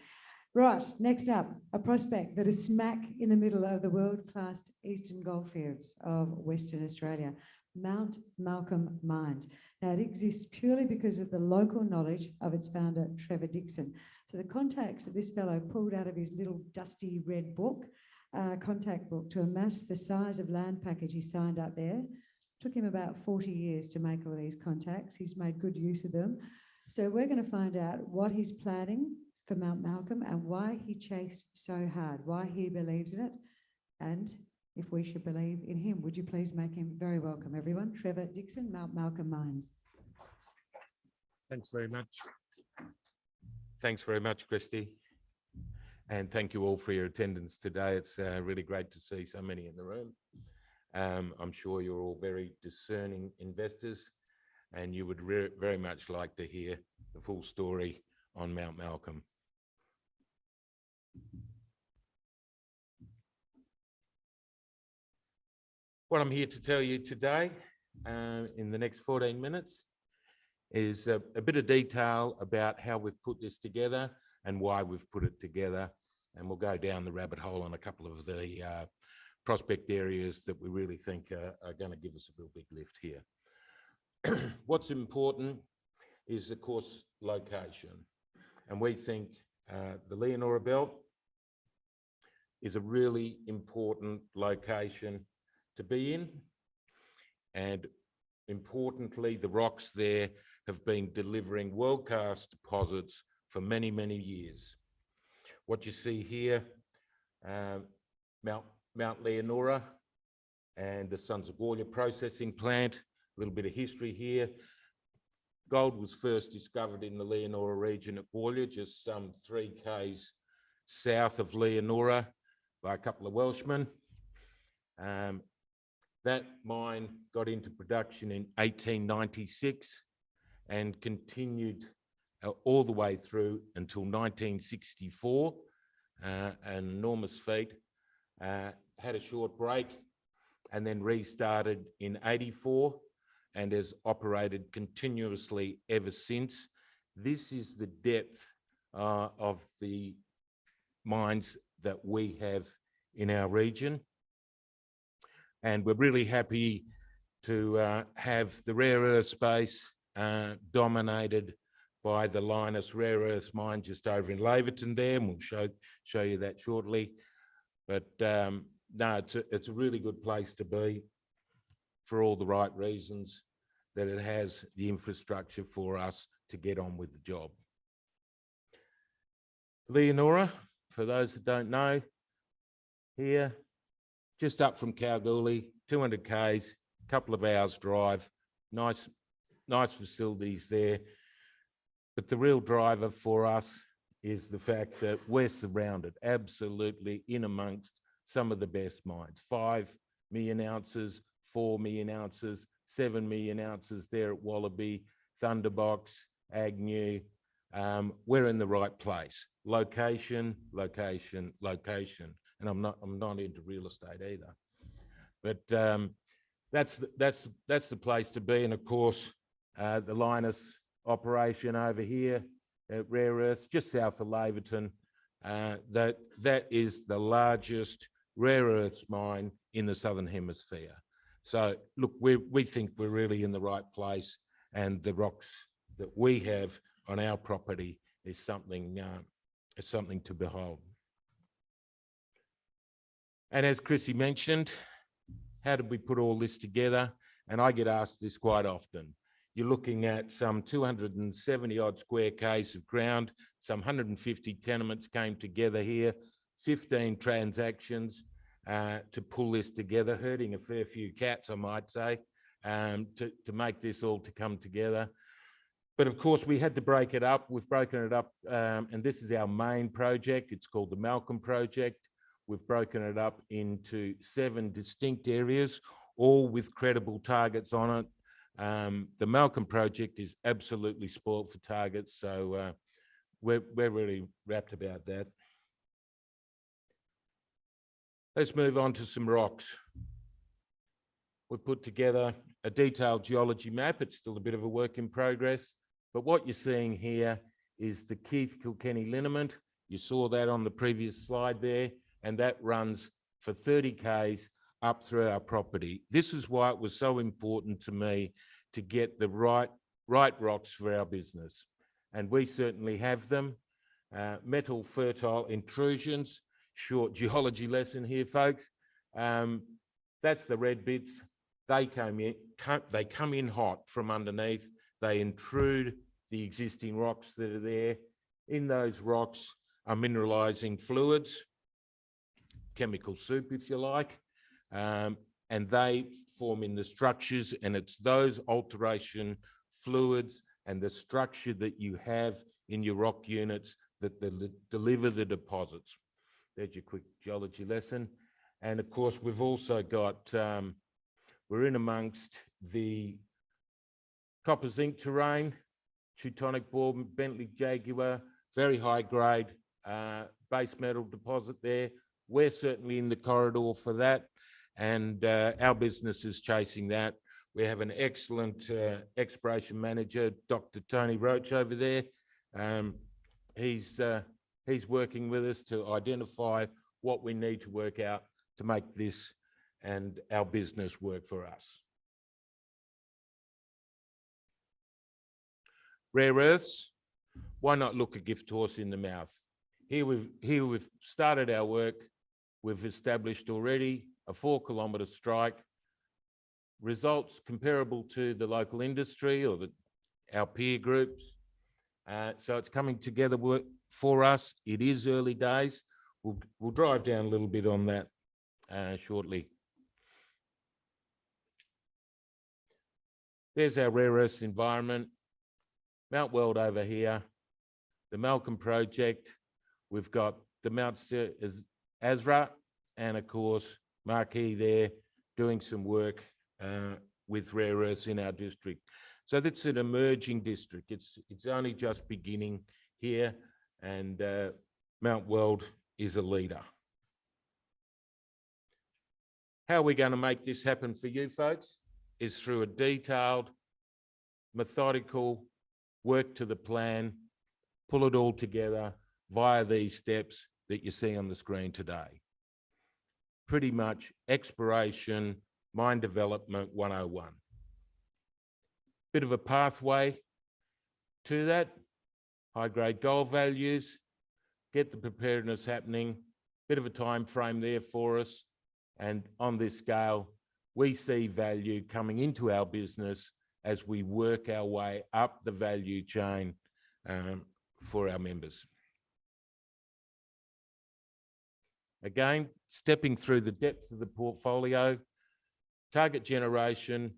B: Right, next up, a prospect that is smack in the middle of the world-class eastern goldfields of Western Australia, Mount Malcolm Mines. Now, it exists purely because of the local knowledge of its founder, Trevor Dixon. So the contacts that this fellow pulled out of his little dusty red book, contact book, to amass the size of land package he signed up there, took him about 40 years to make all these contacts. He's made good use of them. So we're going to find out what he's planning for Mount Malcolm and why he chased so hard, why he believes in it, and if we should believe in him. Would you please make him very welcome, everyone? Trevor Dixon, Mount Malcolm Mines.
G: Thanks very much. Thanks very much, Christy. And thank you all for your attendance today. It's really great to see so many in the room. I'm sure you're all very discerning investors. and you would very much like to hear the full story on Mount Malcolm. What I'm here to tell you today, in the next 14 minutes, is a bit of detail about how we've put this together and why we've put it together. And we'll go down the rabbit hole on a couple of the prospect areas that we really think are going to give us a real big lift here. What's important is, of course, location. And we think the Leonora Belt is a really important location to be in. And importantly, the rocks there have been delivering world-class deposits for many, many years. What you see here, Mount Leonora and the SensOre Ltd processing plant, a little bit of history here. Gold was first discovered in the Leonora region at Gawler, just some 3 k's south of Leonora by a couple of Welshmen. That mine got into production in 1896 and continued all the way through until 1964, an enormous feat. Had a short break and then restarted in 84 and has operated continuously ever since. This is the depth of the mines that we have in our region. And we're really happy to have the rare earth space dominated by the Lynas rare earth mine just over in Laverton there, and we'll show you that shortly. But no, it's a really good place to be for all the right reasons, that it has the infrastructure for us to get on with the job. Leonora, for those that don't know, here, just up from Kalgoorlie, 200 k's, couple of hours drive, nice facilities there. But the real driver for us is the fact that we're surrounded absolutely in amongst some of the best mines. 5 million ounces, 4 million ounces, 7 million ounces there at Wallaby, Thunderbox, Agnew. We're in the right place. Location, location, location. And I'm not into real estate either. But that's the place to be. And of course, the Lynas operation over here at Rare Earths, just south of Laverton, that is the largest rare earths mine in the Southern Hemisphere. So look, we think we're really in the right place, and the rocks that we have on our property is something to behold. And as Chrissy mentioned, how did we put all this together? And I get asked this quite often. You're looking at some 270 odd square k's of ground, some 150 tenements came together here, 15 transactions to pull this together, herding a fair few cats, I might say, to make this all to come together. But of course, we had to break it up. We've broken it up, and this is our main project. It's called the Malcolm Project. We've broken it up into 7 distinct areas, all with credible targets on it. The Malcolm Project is absolutely spoilt for targets, so we're really rapt about that. Let's move on to some rocks. We've put together a detailed geology map. It's still a bit of a work in progress, but what you're seeing here is the Keith Kilkenny lineament. You saw that on the previous slide there, and that runs for 30 k's up through our property. This is why it was so important to me to get the right rocks for our business. And we certainly have them. Metal fertile intrusions, short geology lesson here, folks. That's the red bits. They come in hot from underneath. They intrude the existing rocks that are there. In those rocks are mineralizing fluids, chemical soup, if you like. And they form in the structures, and it's those alteration fluids and the structure that you have in your rock units that deliver the deposits. There's your quick geology lesson. And of course, we've also got, we're in amongst the copper zinc terrain, Teutonic bore, Bentley Jaguar, very high grade base metal deposit there. We're certainly in the corridor for that, and our business is chasing that. We have an excellent exploration manager, Dr. Tony Roach over there. He's working with us to identify what we need to work out to make this and our business work for us. Rare earths, why not look a gift horse in the mouth? Here we've started our work. We've established already a 4-kilometre strike. Results comparable to the local industry or our peer groups. So it's coming together for us. It is early days. We'll drive down a little bit on that shortly. There's our rare earths environment. Mount Weld over here, the Malcolm project. We've got the Mount Azra, and of course, Marquee there doing some work with rare earths in our district. So that's an emerging district. It's only just beginning here, and Mount Weld is a leader. How are we going to make this happen for you folks? Is through a detailed, methodical work to the plan, pull it all together via these steps that you see on the screen today. Pretty much exploration, mine development 101. Bit of a pathway to that, high-grade gold values, get the preparedness happening, bit of a time frame there for us, and on this scale, we see value coming into our business as we work our way up the value chain for our members. Again, stepping through the depth of the portfolio, target generation,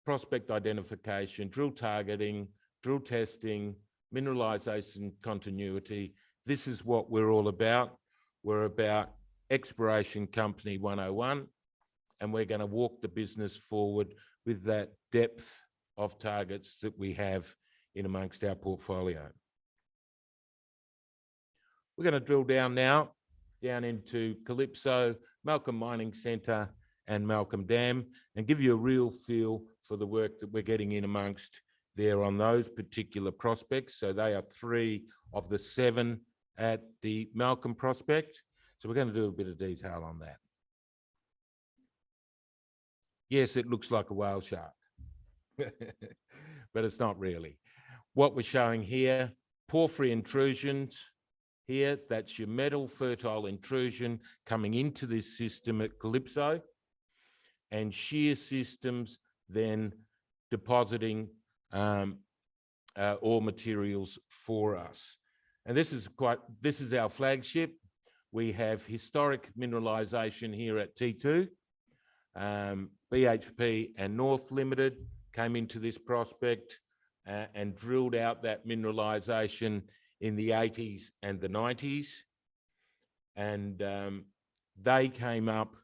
G: prospect identification, drill targeting, drill testing, mineralisation continuity. This is what we're all about. We're about exploration company 101, and we're going to walk the business forward with that depth of targets that we have in amongst our portfolio. We're going to drill down now, down into Calypso, Malcolm Mining Centre and Malcolm Dam, and give you a real feel for the work that we're getting in amongst there on those particular prospects. So they are 3 of the 7 at the Malcolm prospect. So we're going to do a bit of detail on that. Yes, it looks like a whale shark, but it's not really. What we're showing here, porphyry intrusions here, that's your metal fertile intrusion coming into this system at Calypso, and shear systems then depositing ore materials for us. And this is our flagship. We have historic mineralisation here at T2. BHP and North Limited came into this prospect and drilled out that mineralisation in the 80s and the 90s. And they came up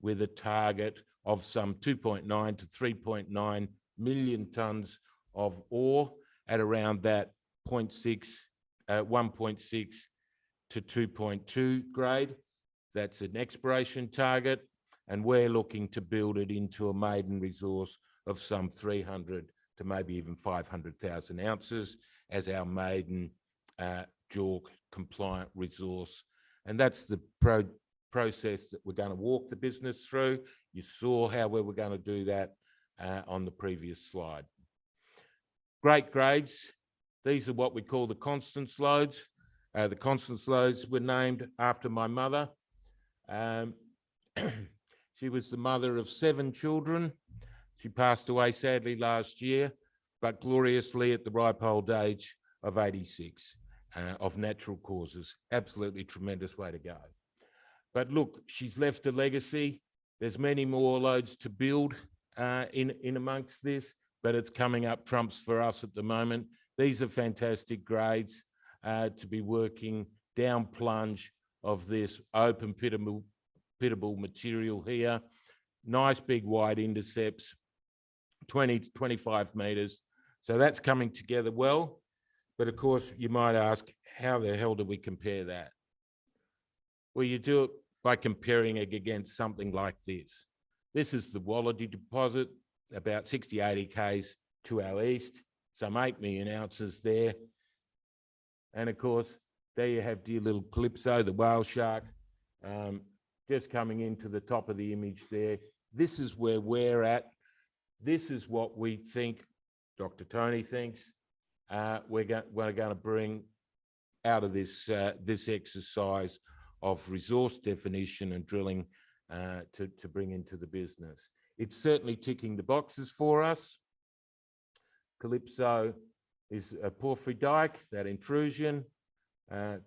G: with a target of some 2.9 to 3.9 million tonnes of ore at around that 1.6 to 2.2 grade. That's an exploration target, and we're looking to build it into a maiden resource of some 300 to maybe even 500,000 ounces as our maiden JORC compliant resource. And that's the process that we're going to walk the business through. You saw how we were going to do that on the previous slide. Great grades. These are what we call the Constance lodes. The Constance lodes were named after my mother. She was the mother of 7 children. She passed away sadly last year, but gloriously at the ripe old age of 86 of natural causes. Absolutely tremendous way to go. But look, she's left a legacy. There's many more lodes to build in amongst this, but it's coming up trumps for us at the moment. These are fantastic grades to be working down plunge of this open pittable material here. Nice big wide intercepts 20 to 25 metres. So that's coming together well. But of course, you might ask, how the hell do we compare that? Well, you do it by comparing it against something like this. This is the Ltd deposit, about 60, 80 k's to our east, some 8 million ounces there. And of course, there you have dear little Calypso, the whale shark, just coming into the top of the image there. This is where we're at. This is what we think, Dr. Tony thinks, we're going to bring out of this, this exercise of resource definition and drilling to bring into the business. It's certainly ticking the boxes for us. Calypso is a porphyry dike, that intrusion,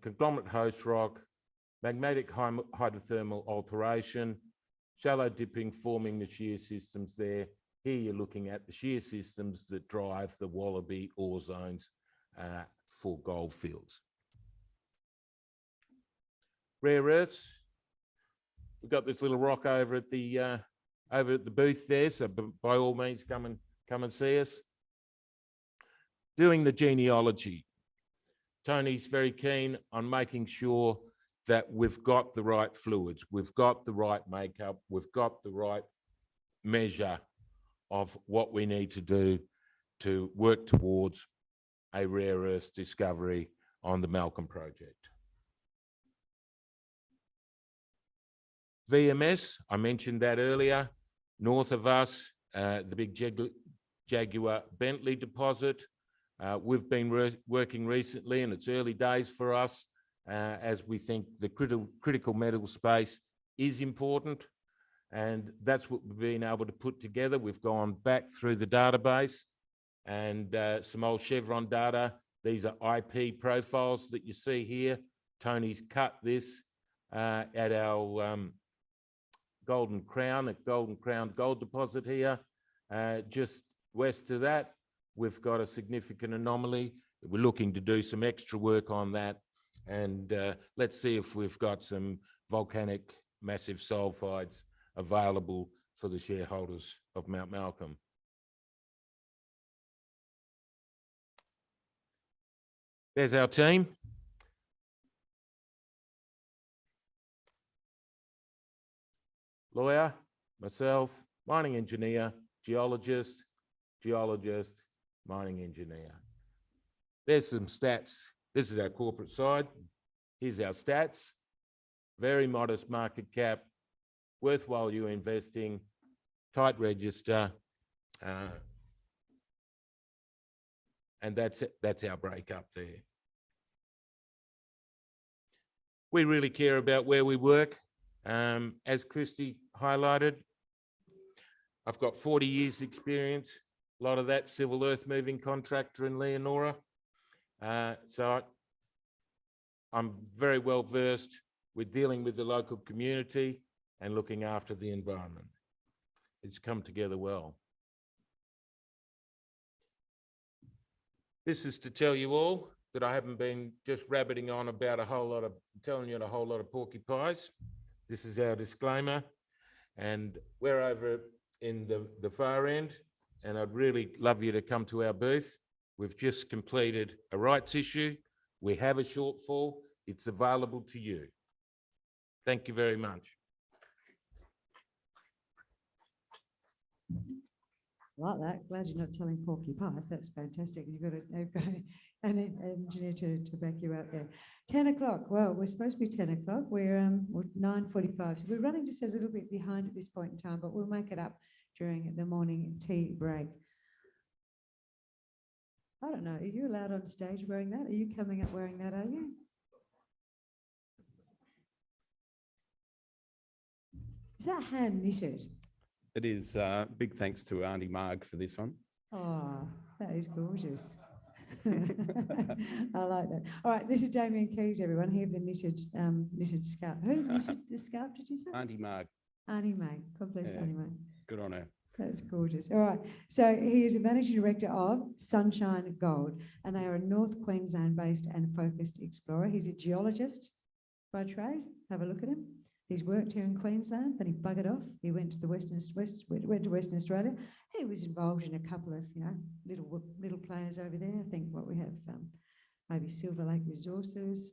G: conglomerate host rock, magmatic hydrothermal alteration, shallow dipping forming the shear systems there. Here you're looking at the shear systems that drive the Wallaby ore zones for gold fields. Rare earths, we've got this little rock over at the booth there, so by all means come and see us. Doing the genealogy. Tony's very keen on making sure that we've got the right fluids, we've got the right makeup, we've got the right measure of what we need to do to work towards a rare earth discovery on the Malcolm project. VMS, I mentioned that earlier, north of us, the big Jaguar Bentley deposit. We've been working recently, and it's early days for us, as we think the critical metal space is important, and that's what we've been able to put together. We've gone back through the database and some old Chevron data. These are IP profiles that you see here. Tony's cut this at our Golden Crown gold deposit here. Just west of that, we've got a significant anomaly. We're looking to do some extra work on that, and let's see if we've got some volcanic massive sulfides available for the shareholders of Mount Malcolm. There's our team. Lawyer, myself, mining engineer, geologist, mining engineer. There's some stats. This is our corporate side. Here's our stats. Very modest market cap, worthwhile you investing, tight register, and that's it. That's our breakup there. We really care about where we work. As Christy highlighted, I've got 40 years experience, a lot of that civil earth moving contractor in Leonora. So I'm very well versed with dealing with the local community and looking after the environment. It's come together well. This is to tell you all that I haven't been just rabbiting on about telling you a whole lot of porcupines. This is our disclaimer, and we're over in the far end, and I'd really love you to come to our booth. We've just completed a rights issue. We have a shortfall. It's available to you. Thank you very much.
B: Like that. Glad you're not telling porcupines. That's fantastic. You've got an engineer to back you up there. 10 o'clock. Well, we're supposed to be 10 o'clock. We're 9:45. So we're running just a little bit behind at this point in time, but we'll make it up during the morning tea break. I don't know. Are you allowed on stage wearing that? Are you coming up wearing that, are you? Is that hand knitted?
H: It is. Big thanks to Auntie Marg for this one.
B: Oh, that is gorgeous. I like that. All right, this is Damien Keys, everyone. Here, the knitted scarf. Who knitted the scarf, did you say?
H: Auntie Marg.
B: Auntie May. God bless
H: Yeah.
B: Auntie May.
H: Good on her.
B: That's gorgeous. All right. So he is a managing director of Sunshine Gold, and they are a North Queensland-based and focused explorer. He's a geologist by trade. Have a look at him. He's worked here in Queensland, then he buggered off. He went to Western Australia. He was involved in a couple of, little players over there. I think what we have, maybe Silver Lake Resources,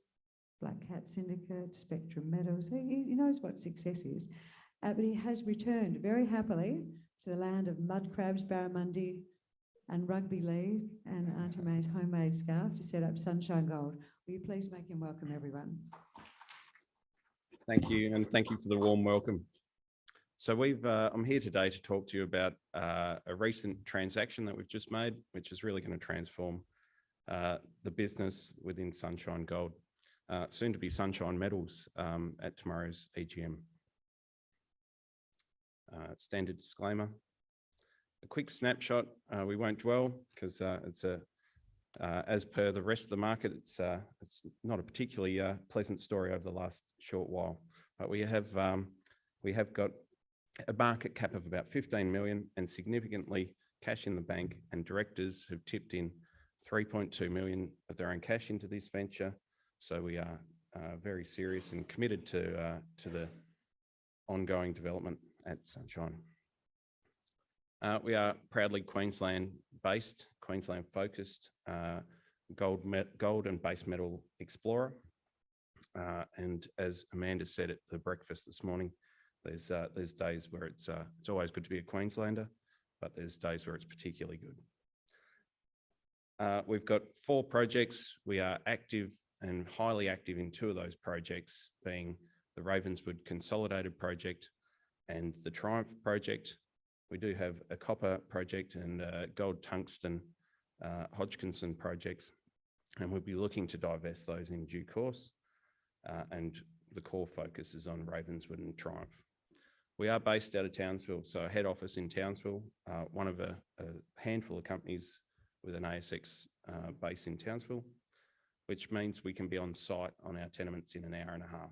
B: Black Cat Syndicate, Spectrum Metals. He knows what success is. But he has returned very happily to the land of mud crabs, barramundi, and rugby league, and Auntie May's homemade scarf to set up Sunshine Gold. Will you please make him welcome, everyone?
H: Thank you, and thank you for the warm welcome. So I'm here today to talk to you about a recent transaction that we've just made, which is really going to transform the business within Sunshine Gold, soon to be Sunshine Metals at tomorrow's EGM. Standard disclaimer. A quick snapshot. We won't dwell because it's as per the rest of the market, it's not a particularly pleasant story over the last short while. But we have got a market cap of about 15 million and significantly cash in the bank, and directors have tipped in 3.2 million of their own cash into this venture. So we are very serious and committed to the ongoing development at Sunshine. We are proudly Queensland-based, Queensland-focused gold and base metal explorer. And as Amanda said at the breakfast this morning, there's days where it's always good to be a Queenslander, but there's days where it's particularly good. We've got 4 projects. We are active and highly active in 2 of those projects, being the Ravenswood Consolidated Project and the Triumph Project. We do have a copper project and gold tungsten Hodgkinson projects, and we'll be looking to divest those in due course. And the core focus is on Ravenswood and Triumph. We are based out of Townsville, so a head office in Townsville, one of a handful of companies with an ASX base in Townsville, which means we can be on site on our tenements in an hour and a half.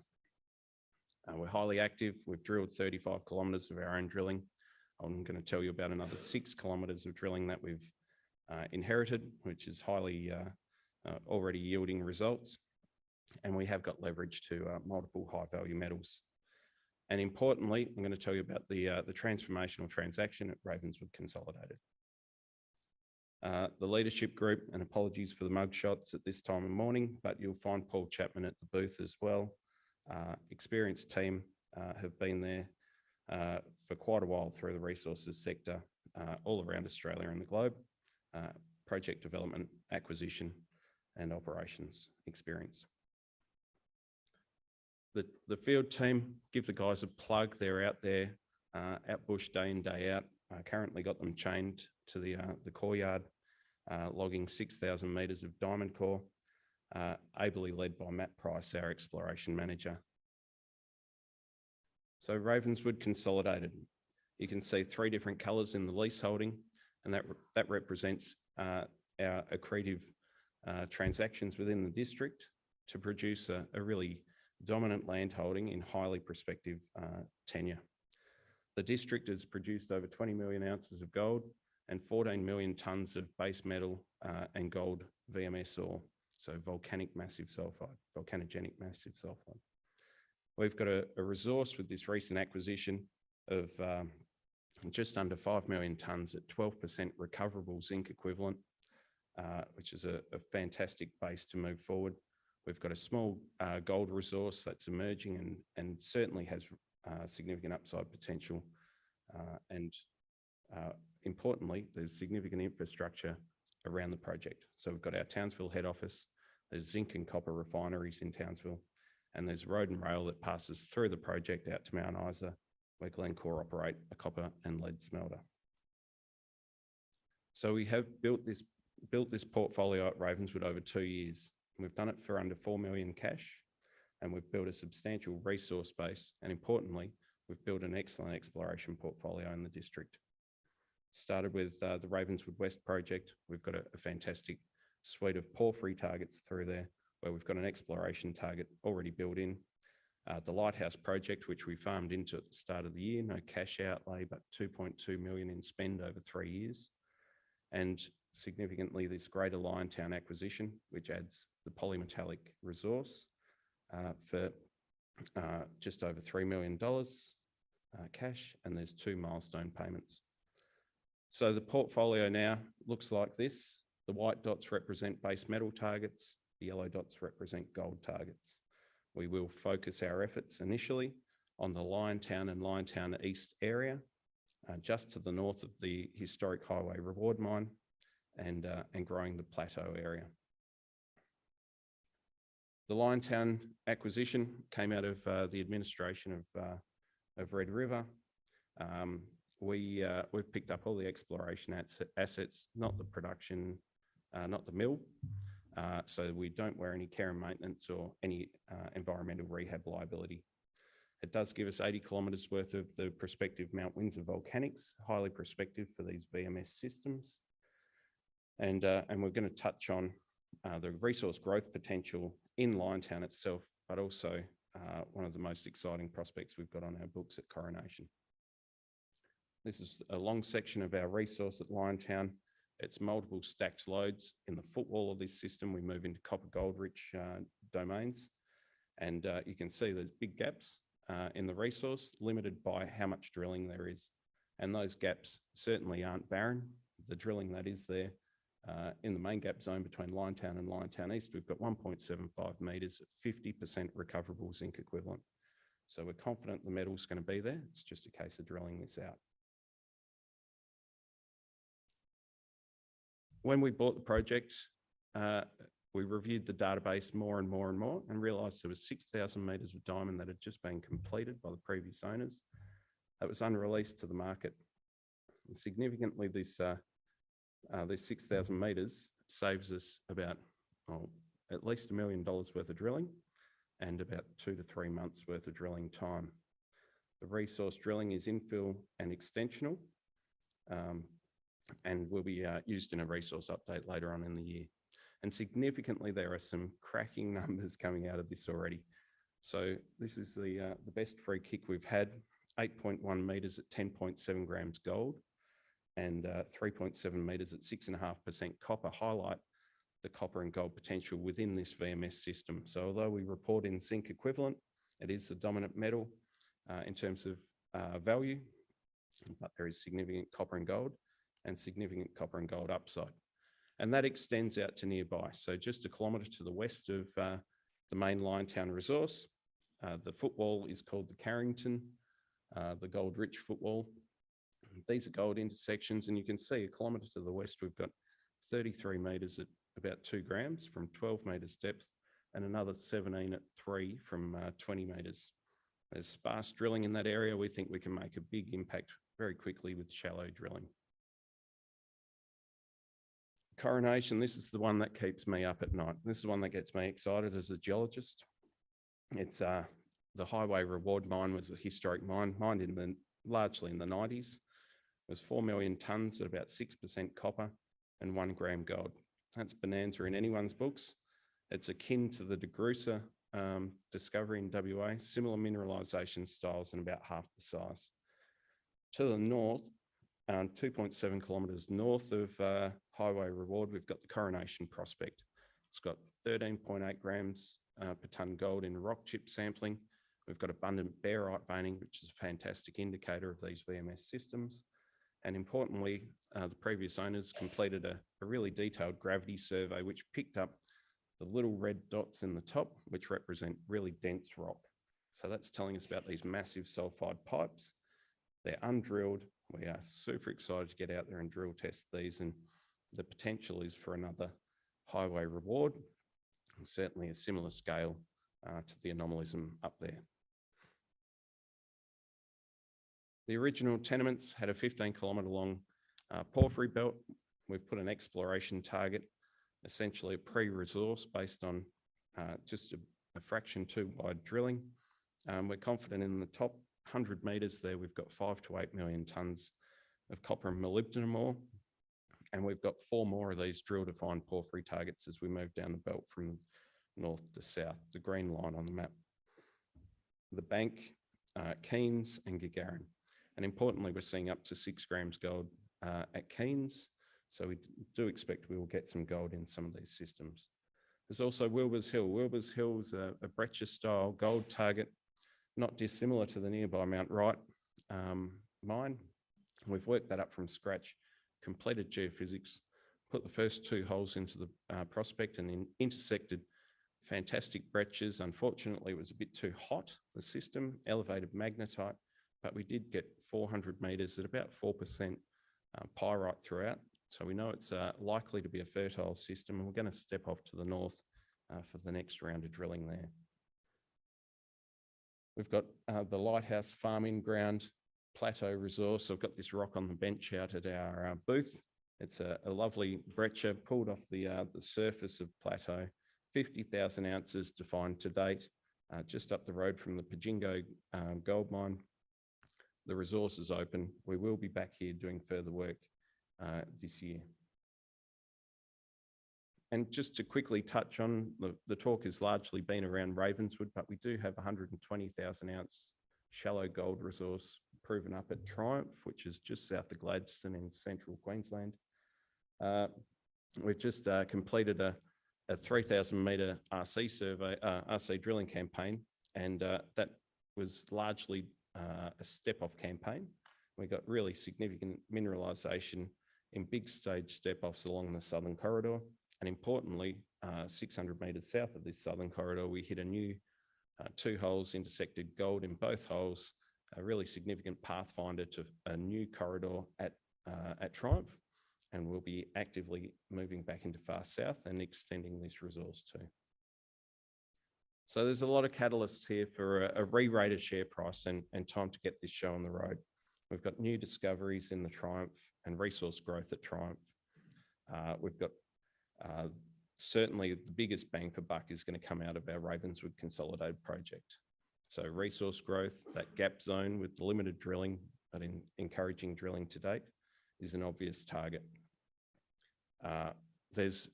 H: We're highly active. We've drilled 35 kilometres of our own drilling. I'm going to tell you about another 6 kilometres of drilling that we've inherited, which is highly already yielding results. And we have got leverage to multiple high-value metals. And importantly, I'm going to tell you about the transformational transaction at Ravenswood Consolidated. The leadership group, and apologies for the mug shots at this time of morning, but you'll find Paul Chapman at the booth as well. Experienced team have been there for quite a while through the resources sector, all around Australia and the globe, project development, acquisition, and operations experience. The field team, give the guys a plug. They're out there, out bush day in, day out. Currently got them chained to the core yard, logging 6,000 metres of diamond core, ably led by Matt Price, our exploration manager. So Ravenswood Consolidated, you can see 3 different colours in the lease holding, and that represents our accretive transactions within the district to produce a really dominant land holding in highly prospective tenure. The district has produced over 20 million ounces of gold and 14 million tonnes of base metal and gold VMS ore, so volcanogenic massive sulfide. We've got a resource with this recent acquisition of just under 5 million tonnes at 12% recoverable zinc equivalent, which is a fantastic base to move forward. We've got a small gold resource that's emerging and certainly has significant upside potential. And importantly, there's significant infrastructure around the project. So we've got our Townsville head office, there's zinc and copper refineries in Townsville, and there's road and rail that passes through the project out to Mount Isa, where Glencore operate a copper and lead smelter. So we have built this portfolio at Ravenswood over 2 years. We've done it for under 4 million cash, and we've built a substantial resource base. And importantly, we've built an excellent exploration portfolio in the district. Started with the Ravenswood West project. We've got a fantastic suite of porphyry targets through there, where we've got an exploration target already built in. The Lighthouse project, which we farmed into at the start of the year, no cash outlay, but 2.2 million in spend over 3 years. And significantly, this Greater Liontown acquisition, which adds the polymetallic resource for just over $3 million cash, and there's 2 milestone payments. So the portfolio now looks like this. The white dots represent base metal targets. The yellow dots represent gold targets. We will focus our efforts initially on the Liontown and Liontown East area, just to the north of the historic highway reward mine, and growing the plateau area. The Liontown acquisition came out of the administration of Red River. We've picked up all the exploration assets, not the production, not the mill. So we don't wear any care and maintenance or any environmental rehab liability. It does give us 80 kilometres worth of the prospective Mount Windsor volcanics, highly prospective for these VMS systems. And we're going to touch on the resource growth potential in Liontown itself, but also one of the most exciting prospects we've got on our books at Coronation. This is a long section of our resource at Liontown. It's multiple stacked lodes. In the footwall of this system, we move into copper gold rich domains. And you can see there's big gaps in the resource, limited by how much drilling there is. And those gaps certainly aren't barren. The drilling that is there in the main gap zone between Liontown and Liontown East, we've got 1.75 metres at 50% recoverable zinc equivalent. So we're confident the metal's going to be there. It's just a case of drilling this out. When we bought the project, we reviewed the database more and more and realised there was 6,000 metres of diamond that had just been completed by the previous owners that was unreleased to the market. And significantly, this 6,000 metres saves us about at least $1 million worth of drilling and about 2 to 3 months worth of drilling time. The resource drilling is infill and extensional, and will be used in a resource update later on in the year. And significantly, there are some cracking numbers coming out of this already. So this is the best free kick we've had, 8.1 metres at 10.7 grams gold and 3.7 metres at 6.5% copper, highlight the copper and gold potential within this VMS system. So although we report in zinc equivalent, it is the dominant metal in terms of value, but there is significant copper and gold upside. And that extends out to nearby. So just 1 kilometre to the west of the main Liontown resource, the footwall is called the Carrington, the gold rich footwall. These are gold intersections, and you can see 1 kilometre to the west, we've got 33 metres at about 2 grams from 12 metres depth, and another 17 at 3 from 20 metres. There's sparse drilling in that area. We think we can make a big impact very quickly with shallow drilling. Coronation, this is the one that keeps me up at night. This is the one that gets me excited as a geologist. It's the highway reward mine was a historic mine, mined largely in the 90s. It was 4 million tonnes at about 6% copper and 1 gram gold. That's bonanza in anyone's books. It's akin to the DeGrussa discovery in WA, similar mineralisation styles and about half the size. To the north, 2.7 kilometres north of Highway Reward, we've got the Coronation prospect. It's got 13.8 grams per tonne gold in rock chip sampling. We've got abundant barite veining, which is a fantastic indicator of these VMS systems. And importantly, the previous owners completed a really detailed gravity survey, which picked up the little red dots in the top, which represent really dense rock. So that's telling us about these massive sulfide pipes. They're undrilled. We are super excited to get out there and drill test these, and the potential is for another highway reward, and certainly a similar scale to the anomalism up there. The original tenements had a 15-kilometre long porphyry belt. We've put an exploration target, essentially a pre-resource based on just a fraction too wide drilling. We're confident in the top 100 metres there, we've got 5 to 8 million tonnes of copper and molybdenum ore. And we've got 4 more of these drill to find porphyry targets as we move down the belt from north to south, the green line on the map. The Bank, Keens and Gagarin. And importantly, we're seeing up to 6 grams gold at Keens. So we do expect we will get some gold in some of these systems. There's also Wilbur's Hill. Wilbur's Hill is a breccia style gold target not dissimilar to the nearby Mount Wright mine. We've worked that up from scratch, completed geophysics, put the first 2 holes into the prospect and intersected fantastic breccias. Unfortunately, it was a bit too hot, the system, elevated magnetite, but we did get 400 metres at about 4% pyrite throughout. So we know it's likely to be a fertile system, and we're going to step off to the north for the next round of drilling there. We've got the Lighthouse farming ground plateau resource. I've got this rock on the bench out at our booth. It's a lovely breccia pulled off the surface of plateau, 50,000 ounces defined to date, just up the road from the Pajingo gold mine. The resource is open. We will be back here doing further work this year. And just to quickly touch on, the talk has largely been around Ravenswood, but we do have 120,000 ounce shallow gold resource proven up at Triumph, which is just south of Gladstone in central Queensland. We've just completed a 3,000 metre RC survey, RC drilling campaign, and that was largely a step-off campaign. We got really significant mineralisation in big stage step-offs along the southern corridor. And importantly, 600 metres south of this southern corridor, we hit a new 2 holes, intersected gold in both holes, a really significant pathfinder to a new corridor at Triumph. And we'll be actively moving back into far south and extending this resource too. So there's a lot of catalysts here for a re-rated share price and time to get this show on the road. We've got new discoveries in the Triumph and resource growth at Triumph. We've got certainly the biggest bang for buck is going to come out of our Ravenswood Consolidated project. So resource growth, that gap zone with limited drilling, but encouraging drilling to date, is an obvious target. There's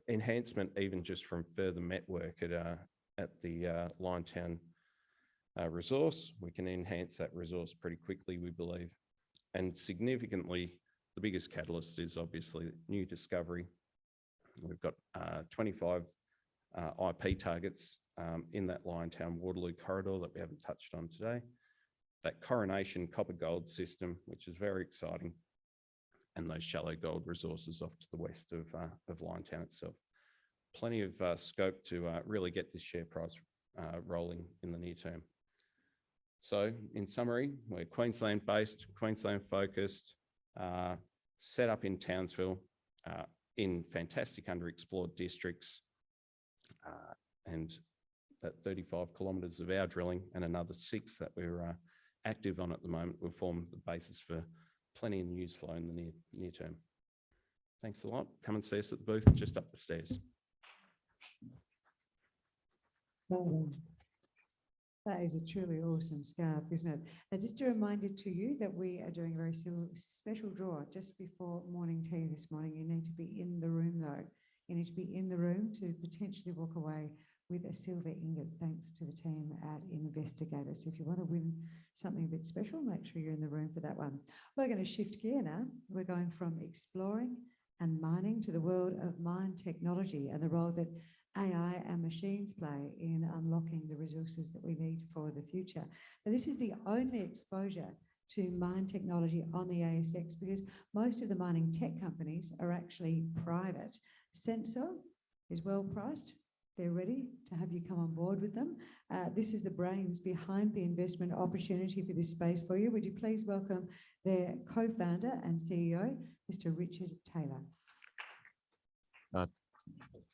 H: enhancement even just from further met work at the Liontown resource. We can enhance that resource pretty quickly, we believe. And significantly, the biggest catalyst is obviously new discovery. We've got 25 IP targets in that Liontown Waterloo corridor that we haven't touched on today. That Coronation copper gold system, which is very exciting, and those shallow gold resources off to the west of Liontown itself. Plenty of scope to really get this share price rolling in the near term. So in summary, we're Queensland based, Queensland focused, set up in Townsville, in fantastic underexplored districts, and that 35 kilometres of our drilling and another 6 that we're active on at the moment will form the basis for plenty of news flow in the near term. Thanks a lot. Come and see us at the booth just up the stairs.
B: That is a truly awesome scarp, isn't it? And just a reminder to you that we are doing a very special draw just before morning tea this morning. You need to be in the room though. You need to be in the room to potentially walk away with a silver ingot, thanks to the team at Investigator. So if you want to win something a bit special, make sure you're in the room for that one. We're going to shift gear now. We're going from exploring and mining to the world of mine technology and the role that AI and machines play in unlocking the resources that we need for the future. Now, this is the only exposure to mine technology on the ASX because most of the mining tech companies are actually private. SensOre is well priced. They're ready to have you come on board with them. This is the brains behind the investment opportunity for this space for you. Would you please welcome their co-founder and CEO, Mr. Richard Taylor.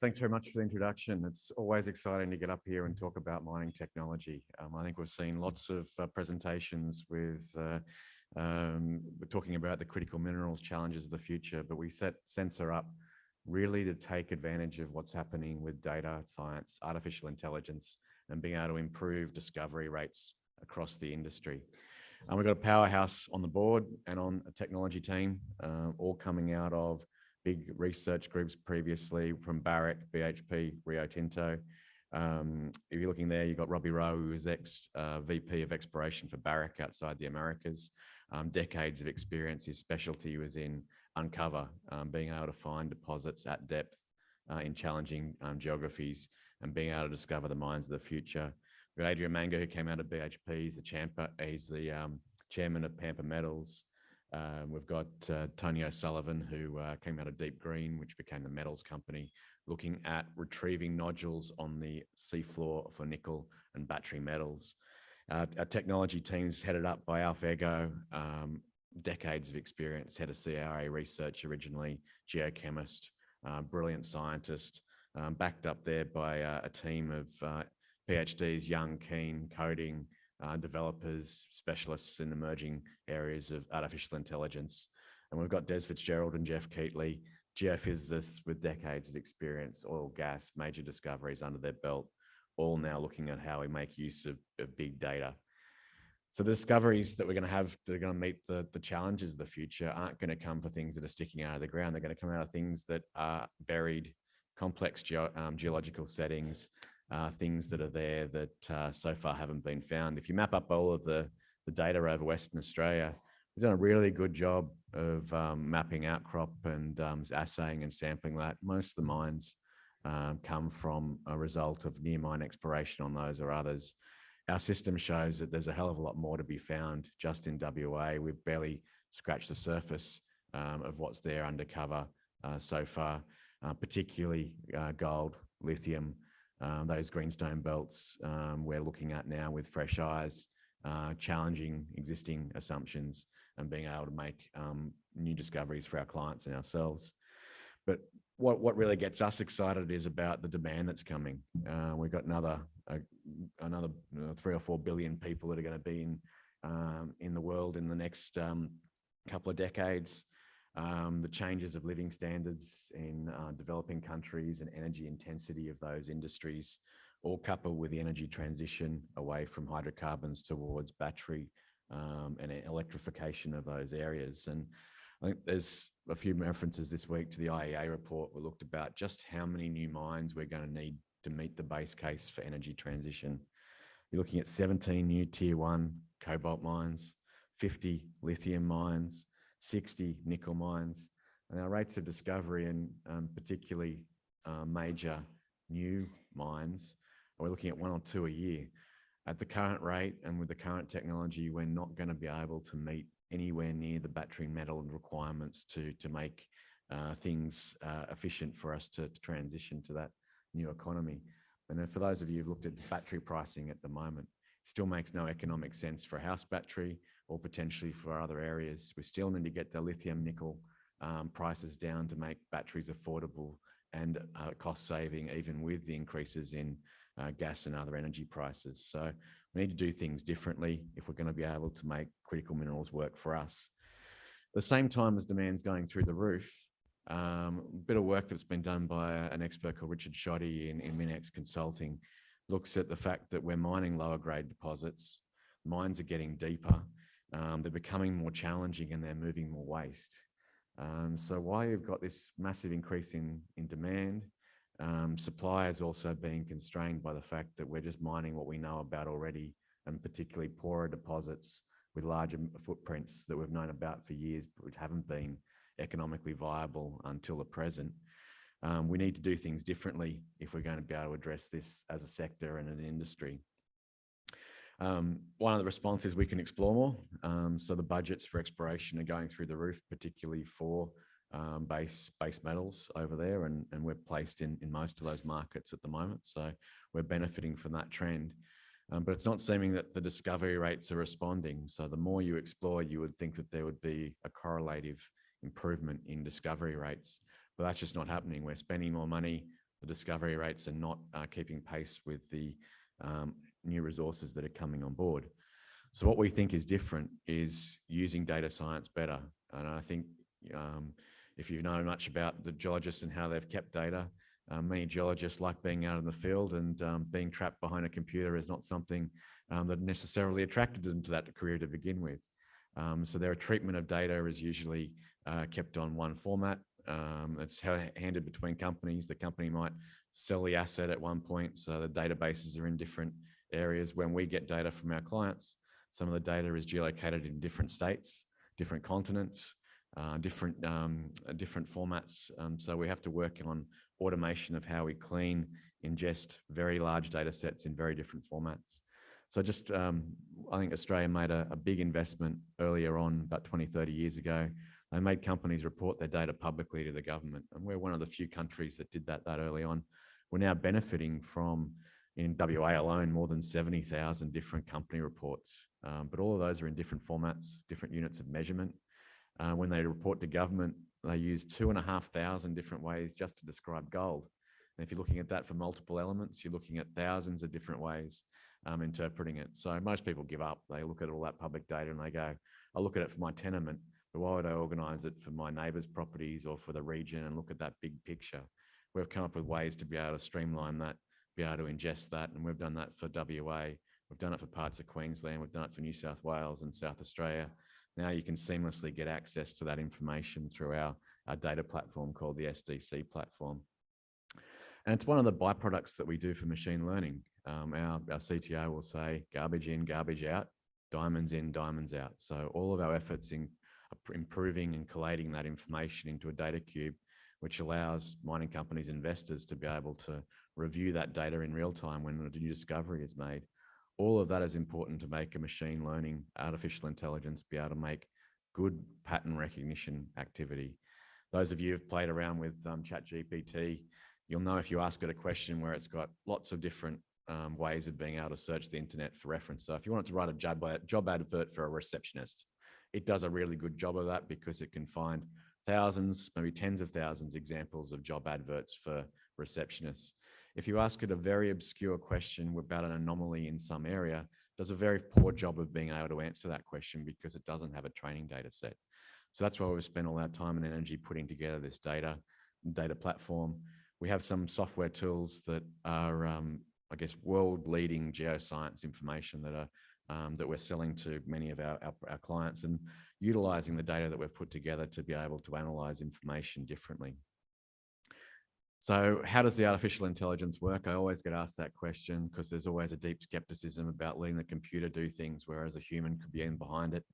I: Thanks very much for the introduction. It's always exciting to get up here and talk about mining technology. I think we've seen lots of presentations with we're talking about the critical minerals challenges of the future, but we set SensOre up really to take advantage of what's happening with data science, artificial intelligence, and being able to improve discovery rates across the industry. And we've got a powerhouse on the board and on a technology team, all coming out of big research groups previously from Barrick, BHP, Rio Tinto. If you're looking there, you've got Robbie Rowe, who is ex-VP of Exploration for Barrick outside the Americas. Decades of experience. His specialty was in uncover, being able to find deposits at depth in challenging geographies and being able to discover the mines of the future. We've got Adrian Mango, who came out of BHP. He's the chairman of Pampa Metals. We've got Tony O'Sullivan, who came out of Deep Green, which became the metals company, looking at retrieving nodules on the seafloor for nickel and battery metals. Our technology team's headed up by Alf Ego, decades of experience, head of CRA research originally, geochemist, brilliant scientist, backed up there by a team of PhDs, young, keen, coding, developers, specialists in emerging areas of artificial intelligence. And we've got Des Fitzgerald and Jeff Keatley, geophysicists with decades of experience, oil, gas, major discoveries under their belt, all now looking at how we make use of big data. So the discoveries that we're going to have that are going to meet the challenges of the future aren't going to come for things that are sticking out of the ground. They're going to come out of things that are buried, complex geological settings, things that are there that so far haven't been found. If you map up all of the data over Western Australia, we've done a really good job of mapping outcrop and assaying and sampling that. Most of the mines come from a result of near mine exploration on those or others. Our system shows that there's a hell of a lot more to be found just in WA. We've barely scratched the surface of what's there undercover so far, particularly gold, lithium, those greenstone belts we're looking at now with fresh eyes, challenging existing assumptions and being able to make new discoveries for our clients and ourselves. But what really gets us excited is about the demand that's coming. We've got another 3 or 4 billion people that are going to be in the world in the next couple of decades. The changes of living standards in developing countries and energy intensity of those industries, all coupled with the energy transition away from hydrocarbons towards battery and electrification of those areas. And I think there's a few references this week to the IEA report. We looked about just how many new mines we're going to need to meet the base case for energy transition. You're looking at 17 new tier 1 cobalt mines, 50 lithium mines, 60 nickel mines, and our rates of discovery and particularly major new mines, we're looking at 1 or 2 a year. At the current rate and with the current technology, we're not going to be able to meet anywhere near the battery metal requirements to make things efficient for us to transition to that new economy. And then for those of you who've looked at battery pricing at the moment, it still makes no economic sense for a house battery or potentially for other areas. We still need to get the lithium nickel prices down to make batteries affordable and cost saving, even with the increases in gas and other energy prices. So we need to do things differently if we're going to be able to make critical minerals work for us. At the same time as demand's going through the roof, a bit of work that's been done by an expert called Richard Shoddy in Minex Consulting looks at the fact that we're mining lower grade deposits, mines are getting deeper, they're becoming more challenging and they're moving more waste. So while you've got this massive increase in demand, supply is also being constrained by the fact that we're just mining what we know about already, and particularly poorer deposits with larger footprints that we've known about for years, but which haven't been economically viable until the present. We need to do things differently if we're going to be able to address this as a sector and an industry. One of the responses we can explore more. So the budgets for exploration are going through the roof, particularly for base metals over there, and we're placed in most of those markets at the moment. So we're benefiting from that trend. But it's not seeming that the discovery rates are responding. So the more you explore, you would think that there would be a correlative improvement in discovery rates, but that's just not happening. We're spending more money. The discovery rates are not keeping pace with the new resources that are coming on board. So what we think is different is using data science better. And I think if you know much about the geologists and how they've kept data, many geologists like being out in the field, and being trapped behind a computer is not something that necessarily attracted them to that career to begin with. So their treatment of data is usually kept on one format. It's handed between companies. The company might sell the asset at one point, so the databases are in different areas. When we get data from our clients, some of the data is geolocated in different states, different continents. different formats. So we have to work on automation of how we clean, ingest very large data sets in very different formats. So just, I think Australia made a big investment earlier on, about 20, 30 years ago. They made companies report their data publicly to the government. And we're one of the few countries that did that early on. We're now benefiting from, in WA alone, more than 70,000 different company reports. But all of those are in different formats, different units of measurement. When they report to government, they use 2,500 different ways just to describe gold. And if you're looking at that for multiple elements, you're looking at thousands of different ways interpreting it. So most people give up. They look at all that public data and they go, I look at it for my tenement, but why would I organise it for my neighbours' properties or for the region and look at that big picture? We've come up with ways to be able to streamline that, be able to ingest that, and we've done that for WA. We've done it for parts of Queensland. We've done it for New South Wales and South Australia. Now you can seamlessly get access to that information through our data platform called the SDC platform. And it's one of the byproducts that we do for machine learning. Our CTO will say, garbage in, garbage out, diamonds in, diamonds out. So all of our efforts in improving and collating that information into a data cube, which allows mining companies, investors to be able to review that data in real time when a new discovery is made. All of that is important to make a machine learning, artificial intelligence, be able to make good pattern recognition activity. Those of you who've played around with ChatGPT, you'll know if you ask it a question where it's got lots of different ways of being able to search the internet for reference. So if you want it to write a job advert for a receptionist, it does a really good job of that because it can find thousands, maybe tens of thousands examples of job adverts for receptionists. If you ask it a very obscure question about an anomaly in some area, it does a very poor job of being able to answer that question because it doesn't have a training data set. So that's why we've spent all our time and energy putting together this data platform. We have some software tools that are, I guess, world-leading geoscience information that we're selling to many of our clients and utilizing the data that we've put together to be able to analyze information differently. So how does the artificial intelligence work? I always get asked that question because there's always a deep skepticism about letting the computer do things, whereas a human could be in behind it.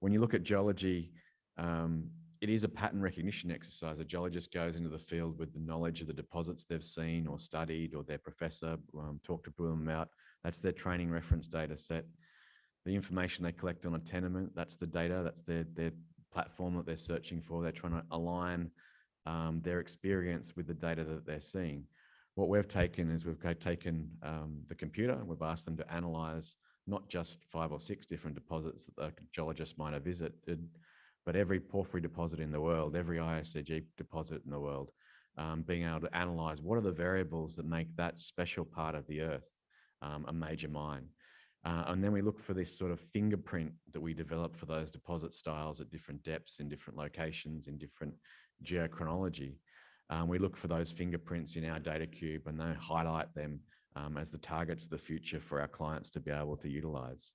I: When you look at geology, it is a pattern recognition exercise. A geologist goes into the field with the knowledge of the deposits they've seen or studied, or their professor talked to them about. That's their training reference data set. The information they collect on a tenement, that's the data, that's their platform that they're searching for. They're trying to align their experience with the data that they're seeing. What we've taken is we've taken the computer and we've asked them to analyze not just 5 or 6 different deposits that the geologist might have visited, but every porphyry deposit in the world, every ISCG deposit in the world, being able to analyze what are the variables that make that special part of the earth a major mine. And then we look for this sort of fingerprint that we develop for those deposit styles at different depths, in different locations, in different geochronology. We look for those fingerprints in our data cube and then highlight them as the targets of the future for our clients to be able to utilize.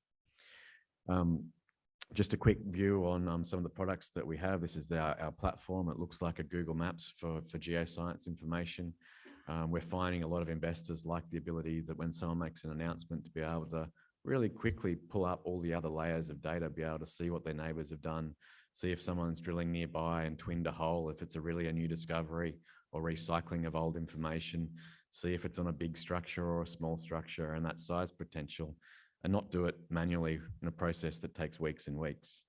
I: Just a quick view on some of the products that we have. This is our platform. It looks like a Google Maps for geoscience information. We're finding a lot of investors like the ability that when someone makes an announcement to be able to really quickly pull up all the other layers of data, be able to see what their neighbours have done, see if someone's drilling nearby and twinned a hole, if it's a new discovery or recycling of old information, see if it's on a big structure or a small structure and that size potential, and not do it manually in a process that takes weeks and weeks.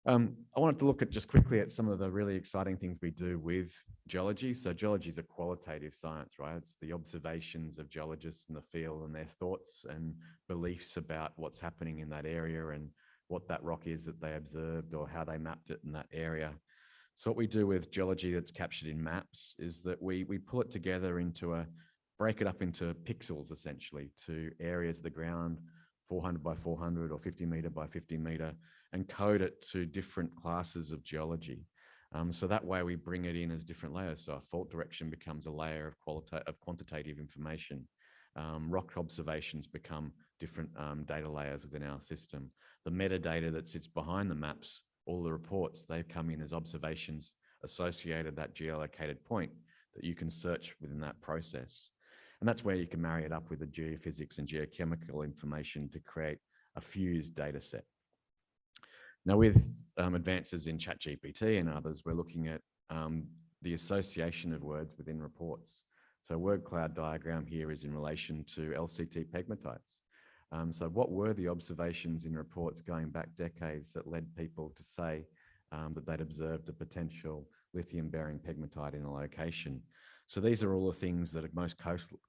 I: I wanted to look at just quickly at some of the really exciting things we do with geology. So geology is a qualitative science, right? It's the observations of geologists in the field and their thoughts and beliefs about what's happening in that area and what that rock is that they observed or how they mapped it in that area. So what we do with geology that's captured in maps is that we pull it together break it up into pixels, essentially, to areas of the ground, 400 by 400 or 50 meter by 50 meter, and code it to different classes of geology. So that way we bring it in as different layers. So a fault direction becomes a layer of quantitative information. Rock observations become different data layers within our system. The metadata that sits behind the maps, all the reports, they come in as observations associated with that geolocated point that you can search within that process. And that's where you can marry it up with the geophysics and geochemical information to create a fused data set. Now, with advances in ChatGPT and others, we're looking at the association of words within reports. So word cloud diagram here is in relation to LCT pegmatites. So what were the observations in reports going back decades that led people to say that they'd observed a potential lithium-bearing pegmatite in a location? So these are all the things that are most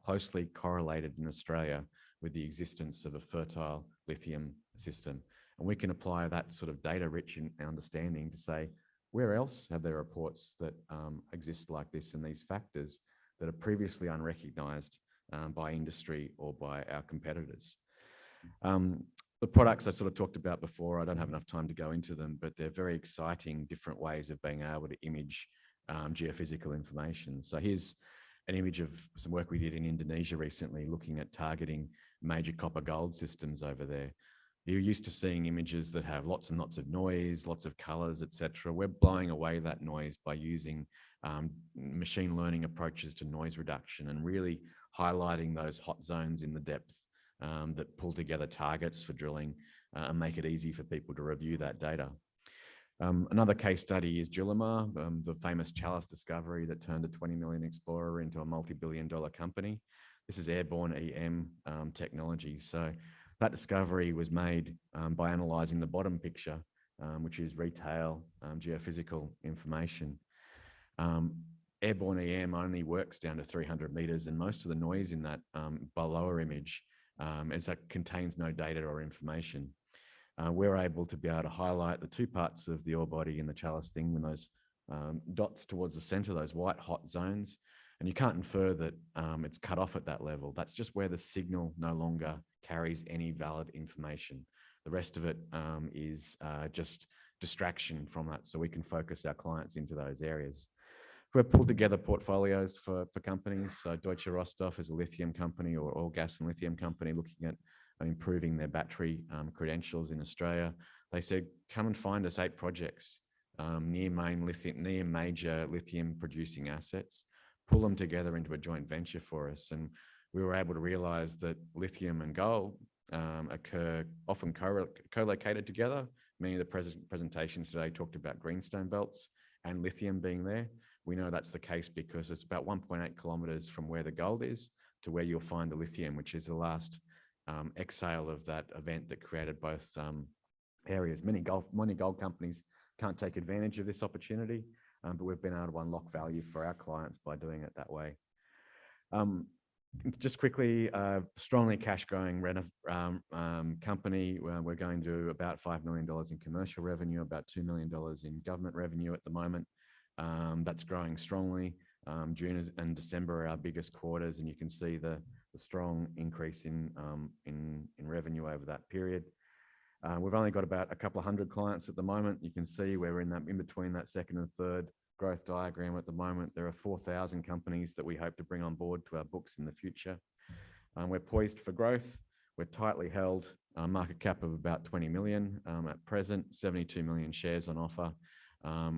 I: closely correlated in Australia with the existence of a fertile lithium system. And we can apply that sort of data-rich understanding to say, where else have there reports that exist like this and these factors that are previously unrecognised by industry or by our competitors? The products I sort of talked about before, I don't have enough time to go into them, but they're very exciting different ways of being able to image geophysical information. So here's an image of some work we did in Indonesia recently, looking at targeting major copper gold systems over there. You're used to seeing images that have lots and lots of noise, lots of colors, etc. We're blowing away that noise by using machine learning approaches to noise reduction and really highlighting those hot zones in the depth that pull together targets for drilling and make it easy for people to review that data. Another case study is Julimar, the famous chalice discovery that turned a 20 million explorer into a multi-billion-dollar company. This is airborne EM technology. So that discovery was made by analysing the bottom picture, which is retail geophysical information. Airborne EM only works down to 300 metres, and most of the noise in that lower image contains no data or information. We're able to be able to highlight the two parts of the ore body in the chalice thing when those dots towards the centre, those white hot zones, and you can't infer that it's cut off at that level. That's just where the signal no longer carries any valid information. The rest of it is just distraction from that, so we can focus our clients into those areas. We've pulled together portfolios for companies. So Deutsche Rostoff is a lithium company or oil, gas and lithium company looking at improving their battery credentials in Australia. They said, come and find us 8 projects near major lithium producing assets, pull them together into a joint venture for us. And we were able to realize that lithium and gold occur often co-located together. Many of the presentations today talked about greenstone belts and lithium being there. We know that's the case because it's about 1.8 kilometres from where the gold is to where you'll find the lithium, which is the last exhale of that event that created both areas. Many gold companies can't take advantage of this opportunity, but we've been able to unlock value for our clients by doing it that way. Just quickly, strongly cash growing company. We're going to about $5 million in commercial revenue, about $2 million in government revenue at the moment. That's growing strongly. June and December are our biggest quarters, and you can see the strong increase in revenue over that period. We've only got about a couple of hundred clients at the moment. You can see we're in between that second and third growth diagram at the moment. There are 4,000 companies that we hope to bring on board to our books in the future. We're poised for growth. We're tightly held, market cap of about 20 million at present, 72 million shares on offer.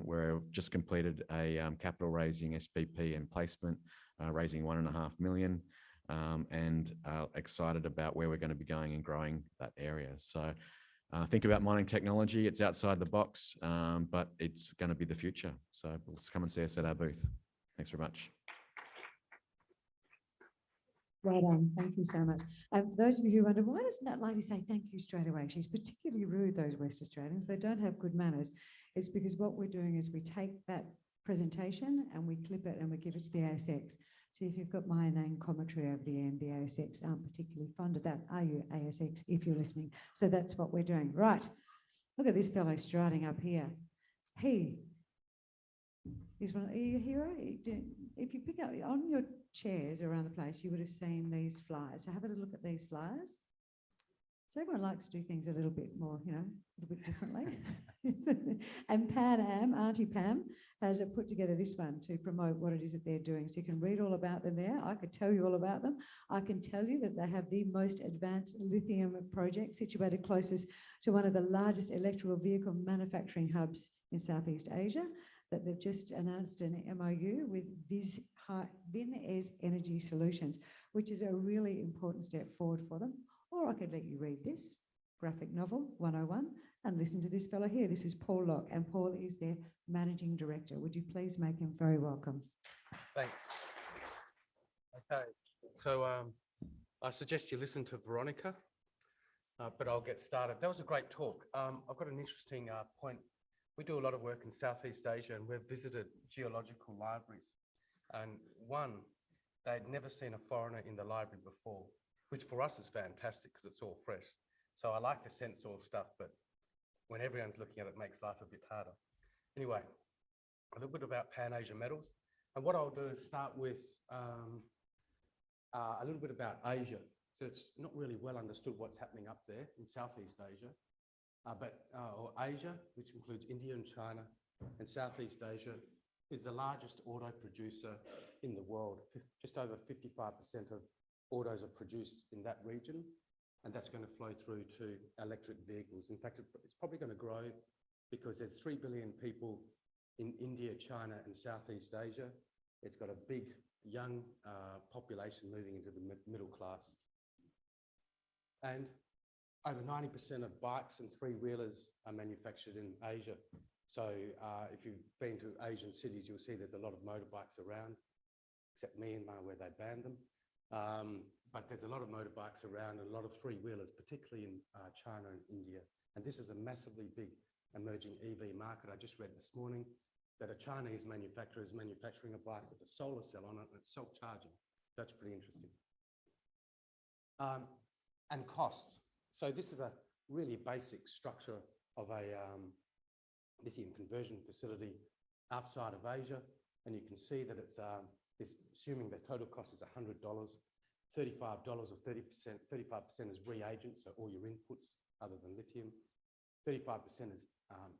I: We've just completed a capital raising SPP and placement, raising 1.5 million, and excited about where we're going to be going and growing that area. So think about mining technology. It's outside the box, but it's going to be the future. So let's come and see us at our booth. Thanks very much.
B: Right on. Thank you so much. For those of you who wonder, why doesn't that lady say thank you straight away? She's particularly rude, those West Australians. They don't have good manners. It's because what we're doing is we take that presentation and we clip it and we give it to the ASX. So if you've got my name commentary over the end, the ASX aren't particularly fond of that, are you, ASX, if you're listening? So that's what we're doing. Right. Look at this fellow striding up here. He is one. Are you a hero? If you pick up on your chairs around the place, you would have seen these flyers. So have a look at these flyers. So everyone likes to do things a little bit more, a little bit differently. And Auntie Pam, has put together this one to promote what it is that they're doing. So you can read all about them there. I could tell you all about them. I can tell you that they have the most advanced lithium project situated closest to one of the largest electrical vehicle manufacturing hubs in Southeast Asia, that they've just announced an MOU with VinES Energy Solutions, which is a really important step forward for them. Or I could let you read this graphic novel 101, And listen to this fellow here. This is Paul Locke, and Paul is their managing director. Would you please make him very welcome?
J: Thanks. Okay, so I suggest you listen to Veronica, but I'll get started. That was a great talk. I've got an interesting point. We do a lot of work in Southeast Asia, and we've visited geological libraries. And one, they'd never seen a foreigner in the library before, which for us is fantastic because it's all fresh. So I like the SensOre stuff, but when everyone's looking at it, it makes life a bit harder. Anyway, a little bit about Pan Asia Metals. And what I'll do is start with a little bit about Asia. So it's not really well understood what's happening up there in Southeast Asia, or Asia, which includes India and China, and Southeast Asia is the largest auto producer in the world. Just over 55% of autos are produced in that region, and that's going to flow through to electric vehicles. In fact, it's probably going to grow because there's 3 billion people in India, China, and Southeast Asia. It's got a big, young population moving into the middle class. And over 90% of bikes and three-wheelers are manufactured in Asia. So if you've been to Asian cities, you'll see there's a lot of motorbikes around, except Myanmar where they banned them. But there's a lot of motorbikes around and a lot of three-wheelers, particularly in China and India. And this is a massively big emerging EV market. I just read this morning that a Chinese manufacturer is manufacturing a bike with a solar cell on it and it's self-charging. That's pretty interesting. And costs. So this is a really basic structure of a lithium conversion facility outside of Asia. And you can see that it's assuming the total cost is $100, $35 or 30%, 35% is reagents, so all your inputs other than lithium. 35% is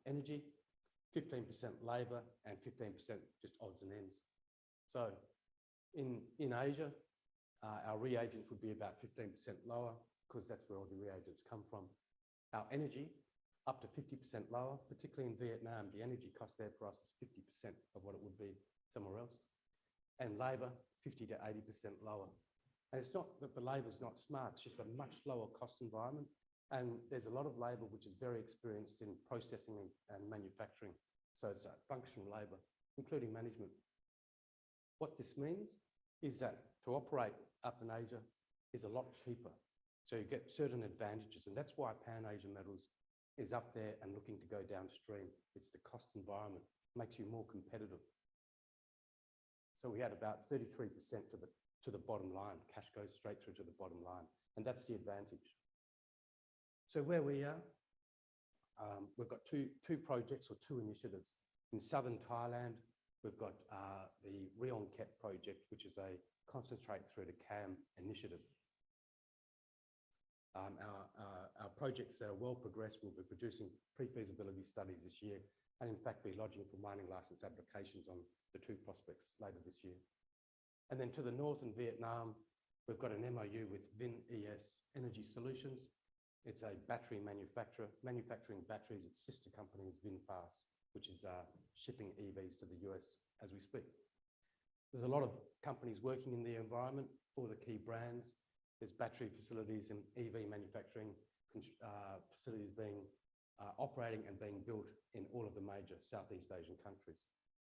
J: energy, 15% labor, and 15% just odds and ends. So in Asia, our reagents would be about 15% lower because that's where all the reagents come from. Our energy, up to 50% lower, particularly in Vietnam. The energy cost there for us is 50% of what it would be somewhere else. And labor, 50 to 80% lower. And it's not that the labor is not smart, it's just a much lower cost environment. And there's a lot of labor which is very experienced in processing and manufacturing. So it's a functional labor, including management. What this means is that to operate up in Asia is a lot cheaper. So you get certain advantages. And that's why Pan Asia Metals is up there and looking to go downstream. It's the cost environment, makes you more competitive. So we had about 33% to the bottom line. Cash goes straight through to the bottom line. And that's the advantage. So where we are, we've got two projects or two initiatives. In southern Thailand, we've got the Rionket project, which is a concentrate through to CAM initiative. Our projects are well progressed. We'll be producing pre-feasibility studies this year, and in fact be lodging for mining license applications on the two prospects later this year. And then to the north in Vietnam, we've got an MOU with VinES Energy Solutions. It's a battery manufacturer, manufacturing batteries. Its sister company is VinFast, which is shipping EVs to the US as we speak. There's a lot of companies working in the environment, all the key brands. There's battery facilities and EV manufacturing facilities being operating and being built in all of the major Southeast Asian countries.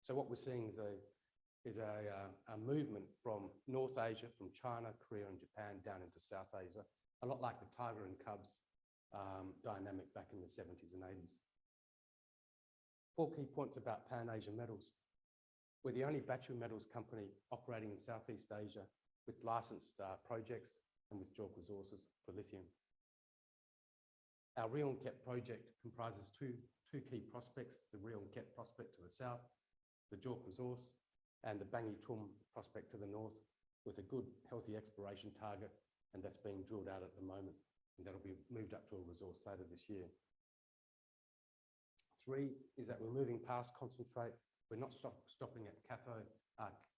J: So what we're seeing is a movement from North Asia, from China, Korea, and Japan down into South Asia, a lot like the tiger and cubs dynamic back in the 70s and 80s. 4 key points about Pan Asia Metals. We're the only battery metals company operating in Southeast Asia with licensed projects and with JORC resources for lithium. Our Rionket project comprises two key prospects, the Rionket prospect to the south, the JORC resource, and the Bangi Tum prospect to the north, with a good, healthy exploration target, and that's being drilled out at the moment, and that'll be moved up to a resource later this year. 3 is that we're moving past concentrate. We're not stopping at cathode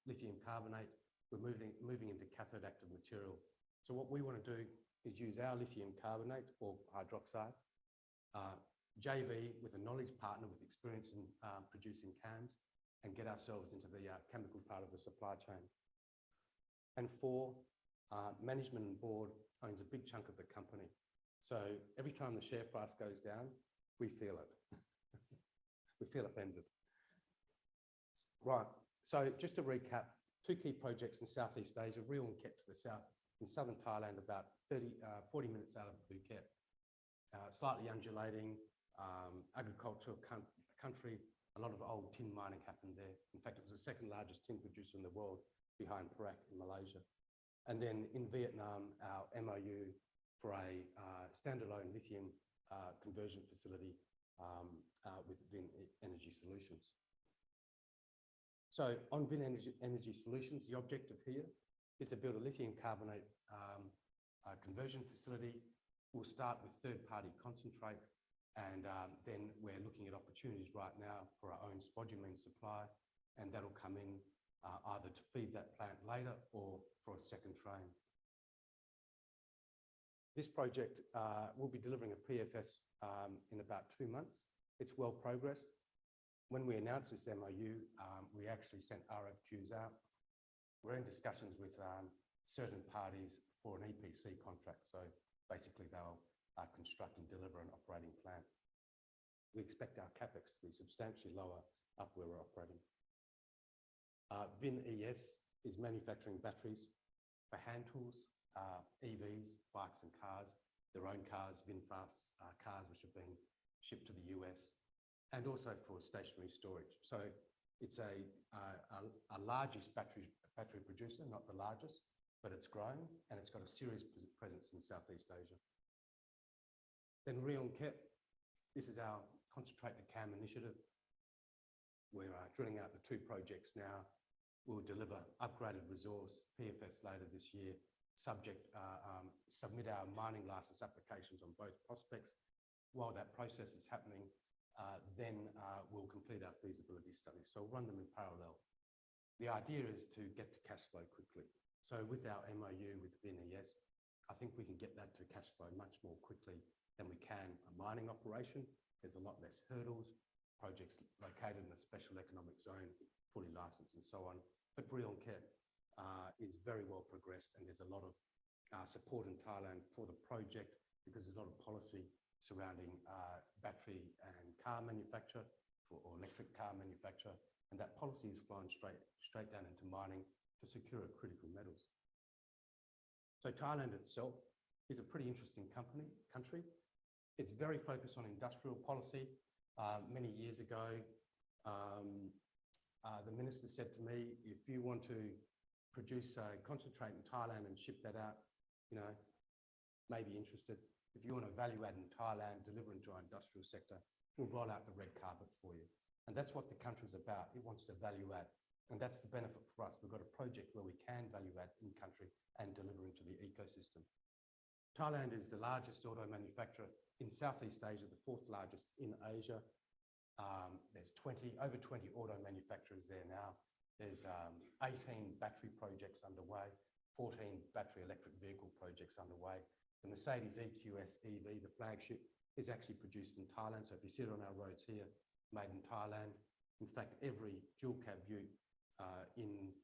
J: lithium carbonate. We're moving into cathode active material. So what we want to do is use our lithium carbonate or hydroxide, JV with a knowledge partner with experience in producing CAMs, and get ourselves into the chemical part of the supply chain. And 4, management and board owns a big chunk of the company. So every time the share price goes down, we feel it. We feel offended. Right, so just to recap, 2 key projects in Southeast Asia, Rio and Ket to the south, in southern Thailand, about 40 minutes out of Phuket. Slightly undulating, agricultural country, a lot of old tin mining happened there. In fact, it was the 2nd largest tin producer in the world behind Perak in Malaysia. And then in Vietnam, our MOU for a standalone lithium conversion facility with Vin Energy Solutions. So on Vin Energy Solutions, the objective here is to build a lithium carbonate conversion facility. We'll start with third-party concentrate, and then we're looking at opportunities right now for our own spodumene supply, and that'll come in either to feed that plant later or for a second train. This project will be delivering a PFS in about 2 months. It's well progressed. When we announced this MOU, we actually sent RFQs out. We're in discussions with certain parties for an EPC contract. So basically they'll construct and deliver an operating plant. We expect our CapEx to be substantially lower up where we're operating. Vin ES is manufacturing batteries for hand tools, EVs, bikes and cars, their own cars, VinFast cars, which are being shipped to the US, and also for stationary storage. So it's a largest battery producer, not the largest, but it's growing and it's got a serious presence in Southeast Asia. Then Rio and Ket, this is our concentrate to CAM initiative. We're drilling out the 2 projects now. We'll deliver upgraded resource, PFS later this year, submit our mining license applications on both prospects. While that process is happening, then we'll complete our feasibility study. So we'll run them in parallel. The idea is to get to cash flow quickly. So with our MOU with VinES, I think we can get that to cash flow much more quickly than we can a mining operation. There's a lot less hurdles, projects located in a special economic zone, fully licensed and so on. But Rio and Ket is very well progressed, and there's a lot of support in Thailand for the project because there's a lot of policy surrounding battery and car manufacture or electric car manufacture, and that policy is flowing straight down into mining to secure critical metals. So Thailand itself is a pretty interesting country. It's very focused on industrial policy. Many years ago, the minister said to me, if you want to produce a concentrate in Thailand and ship that out, you know, may be interested. If you want to value add in Thailand, deliver into our industrial sector, we'll roll out the red carpet for you. And that's what the country's about. It wants to value add. And that's the benefit for us. We've got a project where we can value add in country and deliver into the ecosystem. Thailand is the largest auto manufacturer in Southeast Asia, the 4th largest in Asia. There's over 20 auto manufacturers there now. There's 18 battery projects underway, 14 battery electric vehicle projects underway. The Mercedes EQS EV, the flagship, is actually produced in Thailand. So if you see it on our roads here, made in Thailand. In fact, every dual cab ute in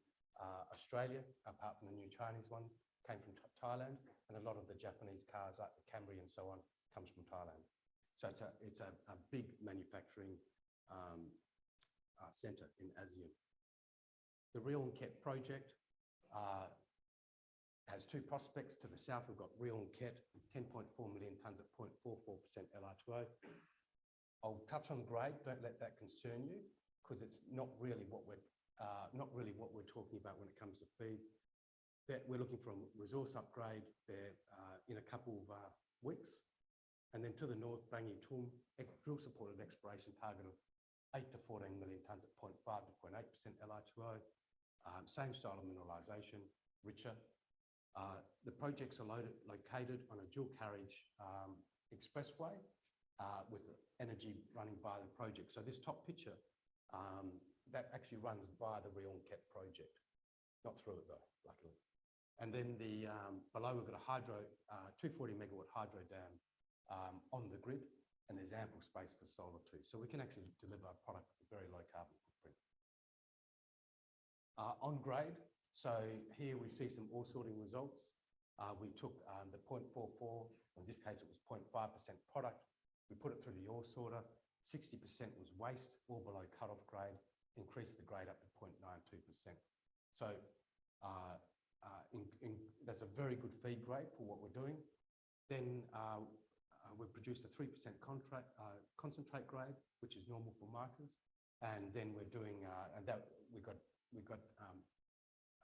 J: Australia, apart from the new Chinese one, came from Thailand. And a lot of the Japanese cars, like the Camry and so on, comes from Thailand. So it's a big manufacturing centre in ASEAN. The Rio and Ket project has 2 prospects. To the south, we've got Rio and Ket, 10.4 million tonnes at 0.44% Li2O. I'll touch on grade. Don't let that concern you, because it's not really what we're talking about when it comes to feed. We're looking for a resource upgrade there in a couple of weeks. And then to the north, Bangi Tum, drill supported exploration target of 8 to 14 million tonnes at 0.5 to 0.8% Li2O. Same style of mineralisation, richer. The projects are located on a dual carriage expressway with energy running by the project. So this top picture, that actually runs by the Rio and Ket project. Not through it though, luckily. And then below we've got a 240 megawatt hydro dam on the grid, and there's ample space for solar too. So we can actually deliver a product with a very low carbon footprint. On grade, so here we see some ore sorting results. We took the 0.44, in this case it was 0.5% product, We put it through the ore sorter. 60% was waste, all below cut-off grade, increased the grade up to 0.92%. So that's a very good feed grade for what we're doing. Then we produced a 3% concentrate grade, which is normal for markers. And then we're doing, and that we got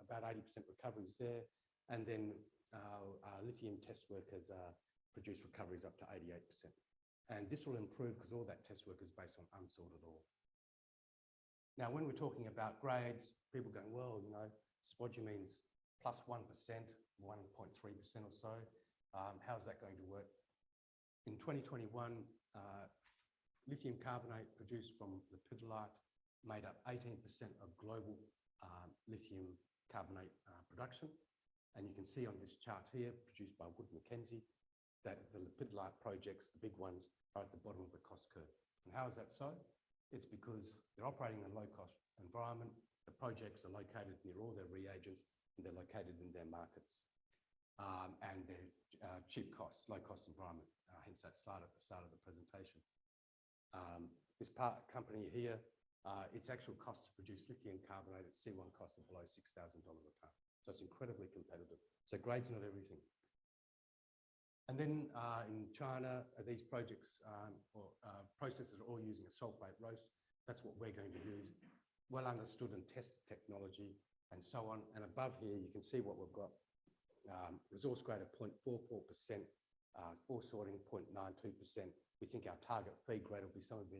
J: about 80% recoveries there. And then our lithium test work has produced recoveries up to 88%. And this will improve because all that test work is based on unsorted ore. Now, when we're talking about grades, people going, well, you know, spodumene's plus 1%, 1.3% or so. How's that going to work? In 2021, lithium carbonate produced from lepidolite made up 18% of global lithium carbonate production. And you can see on this chart here, produced by Wood Mackenzie, that the lepidolite projects, the big ones, are at the bottom of the cost curve. And how is that so? It's because they're operating in a low-cost environment. The projects are located near all their reagents, and they're located in their markets. And they're cheap costs, low-cost environment, hence that slide at the start of the presentation. This company here, its actual cost to produce lithium carbonate at C1 cost of below $6,000 a tonne. So it's incredibly competitive. So grade's not everything. And then in China, these projects or processes are all using a sulfate roast. That's what we're going to use. Well understood and tested technology and so on. And above here, you can see what we've got. Resource grade of 0.44%, ore sorting 0.92%. We think our target feed grade will be somewhere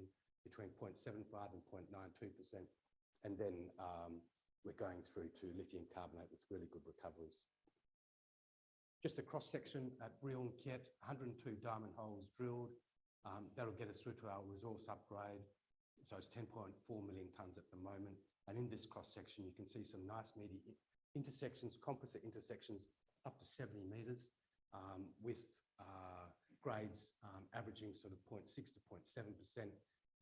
J: between 0.75 and 0.92%. And then we're going through to lithium carbonate with really good recoveries. Just a cross-section at Brion Kiet, 102 diamond holes drilled. That'll get us through to our resource upgrade. So it's 10.4 million tonnes at the moment. And in this cross-section, you can see some nice meaty intersections, composite intersections up to 70 metres with grades averaging sort of 0.6 to 0.7%,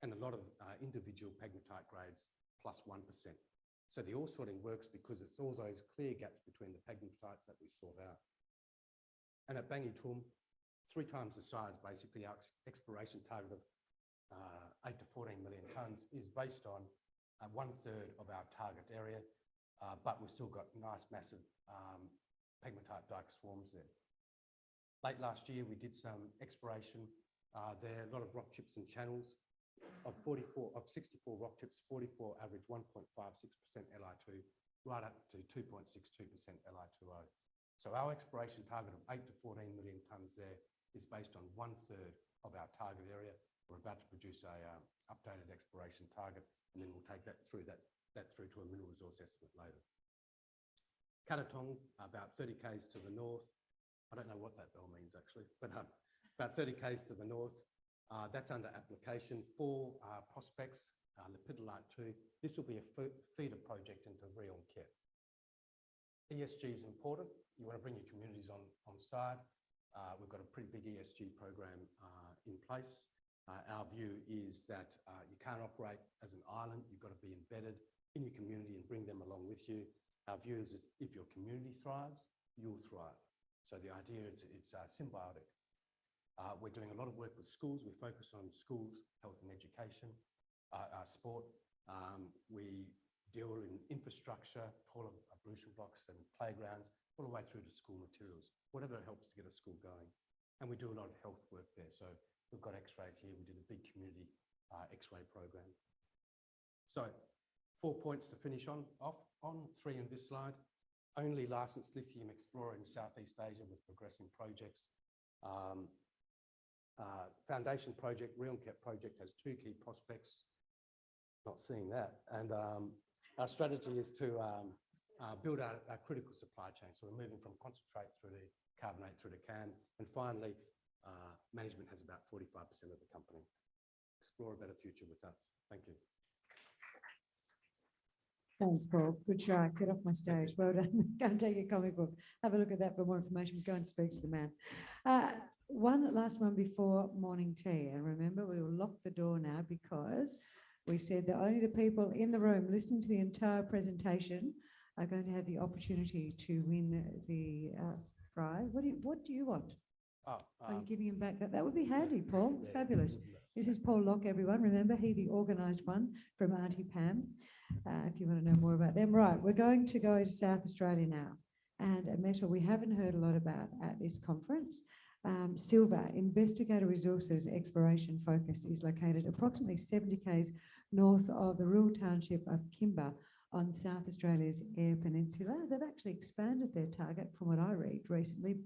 J: and a lot of individual pegmatite grades plus 1%. So the ore sorting works because it's all those clear gaps between the pegmatites that we sort out. And at Bangi Tum, 3 times the size, basically, our exploration target of 8 to 14 million tonnes is based on 1/3 of our target area, but we've still got nice, massive pegmatite dike swarms there. Late last year, we did some exploration there, a lot of rock chips and channels. Of 64 rock chips, 44 average 1.56% Li2, right up to 2.62% Li2O. So our exploration target of 8 to 14 million tonnes there is based on 1/3 of our target area. We're about to produce a updated exploration target, and then we'll take that through to a mineral resource estimate later. Katatong, about 30 k's to the north. I don't know what that bell means actually, but about 30 k's to the north. That's under application for prospects, lepidolite 2. This will be a feeder project into Brion Kiet. ESG is important. You want to bring your communities on side. We've got a pretty big ESG program in place. Our view is that you can't operate as an island. You've got to be embedded in your community and bring them along with you. Our view is if your community thrives, you'll thrive. So the idea is it's symbiotic. We're doing a lot of work with schools. We focus on schools, health and education, sport. We deal in infrastructure, toilet ablution blocks and playgrounds, all the way through to school materials, whatever helps to get a school going. And we do a lot of health work there. So we've got x-rays here. We did a big community x-ray program. So 4 points to finish off on, 3 in this slide. Only licensed lithium explorer in Southeast Asia with progressing projects. Foundation project, Brion Kiet project has 2 key prospects. Not seeing that. And our strategy is to build our critical supply chain. So we're moving from concentrate through to carbonate through to CAM. And finally, management has about 45% of the company. Explore a better future with us. Thank you.
B: Thanks, Paul. Good try. Get off my stage. Well done. Go and take your comic book. Have a look at that for more information. Go and speak to the man. One last one before morning tea. And remember, we will lock the door now because we said that only the people in the room listening to the entire presentation are going to have the opportunity to win the prize. What do you want?
J: Oh,
B: Are you giving him back that? That would be handy, Paul.
J: yeah,
B: Fabulous. This is Paul Locke, everyone. Remember, he the organised one from Auntie Pam, if you want to know more about them. Right, we're going to go to South Australia now. And a metal we haven't heard a lot about at this conference. Silver, Investigator Resources exploration focus is located approximately 70 k's north of the rural township of Kimber on South Australia's Eyre Peninsula. They've actually expanded their target from what I read recently,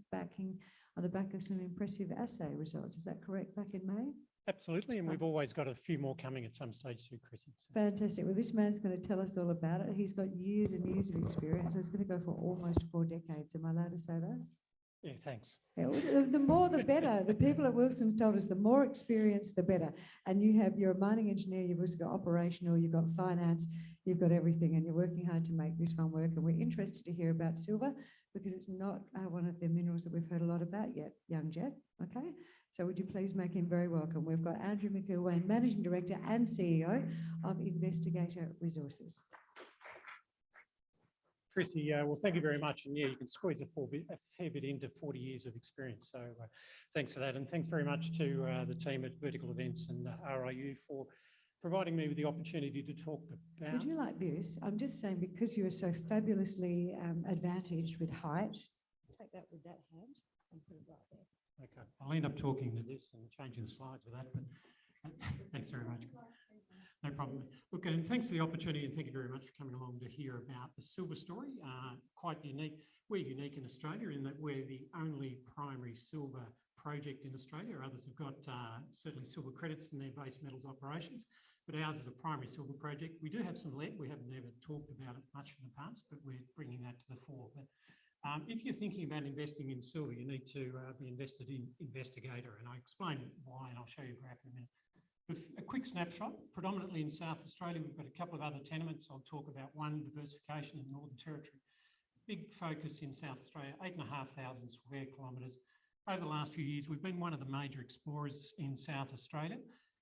B: on the back of some impressive assay results. Is that correct, back in May?
K: Absolutely, and we've always got a few more coming at some stage too, Chrissy. So.
B: Fantastic. Well, this man's going to tell us all about it. He's got years and years of experience. It's going to go for almost 4 decades. Am I allowed to say that?
K: Yeah, thanks.
B: Yeah, well, the more the better. The people at Wilson's told us the more experience, the better. And you're a mining engineer, you've also got operational, you've got finance, you've got everything, and you're working hard to make this one work. And we're interested to hear about silver because it's not one of the minerals that we've heard a lot about yet, young Jet. Okay, so would you please make him very welcome? We've got Andrew McIlwain, Managing Director and CEO of Investigator Resources.
K: Chrissy, well, thank you very much. And yeah, you can squeeze a fair bit into 40 years of experience. So thanks for that. And thanks very much to the team at Vertical Events and RIU for providing me with the opportunity to talk about.
B: Would you like this? I'm just saying, because you are so fabulously advantaged with height, take that with that hand and put it right there.
K: Okay, I'll end up talking to this and changing the slides with that, but thanks very much. No problem. Look, and thanks for the opportunity, and thank you very much for coming along to hear about the silver story. Quite unique. We're unique in Australia in that we're the only primary silver project in Australia. Others have got certainly silver credits in their base metals operations, but ours is a primary silver project. We do have some lead. We haven't ever talked about it much in the past, but we're bringing that to the fore. But if you're thinking about investing in silver, you need to be invested in Investigator, and I'll explain why, and I'll show you a graph in a minute. A quick snapshot, predominantly in South Australia, we've got a couple of other tenements. I'll talk about one, diversification in Northern Territory. Big focus in South Australia, 8,500 square kilometres. Over the last few years, we've been one of the major explorers in South Australia,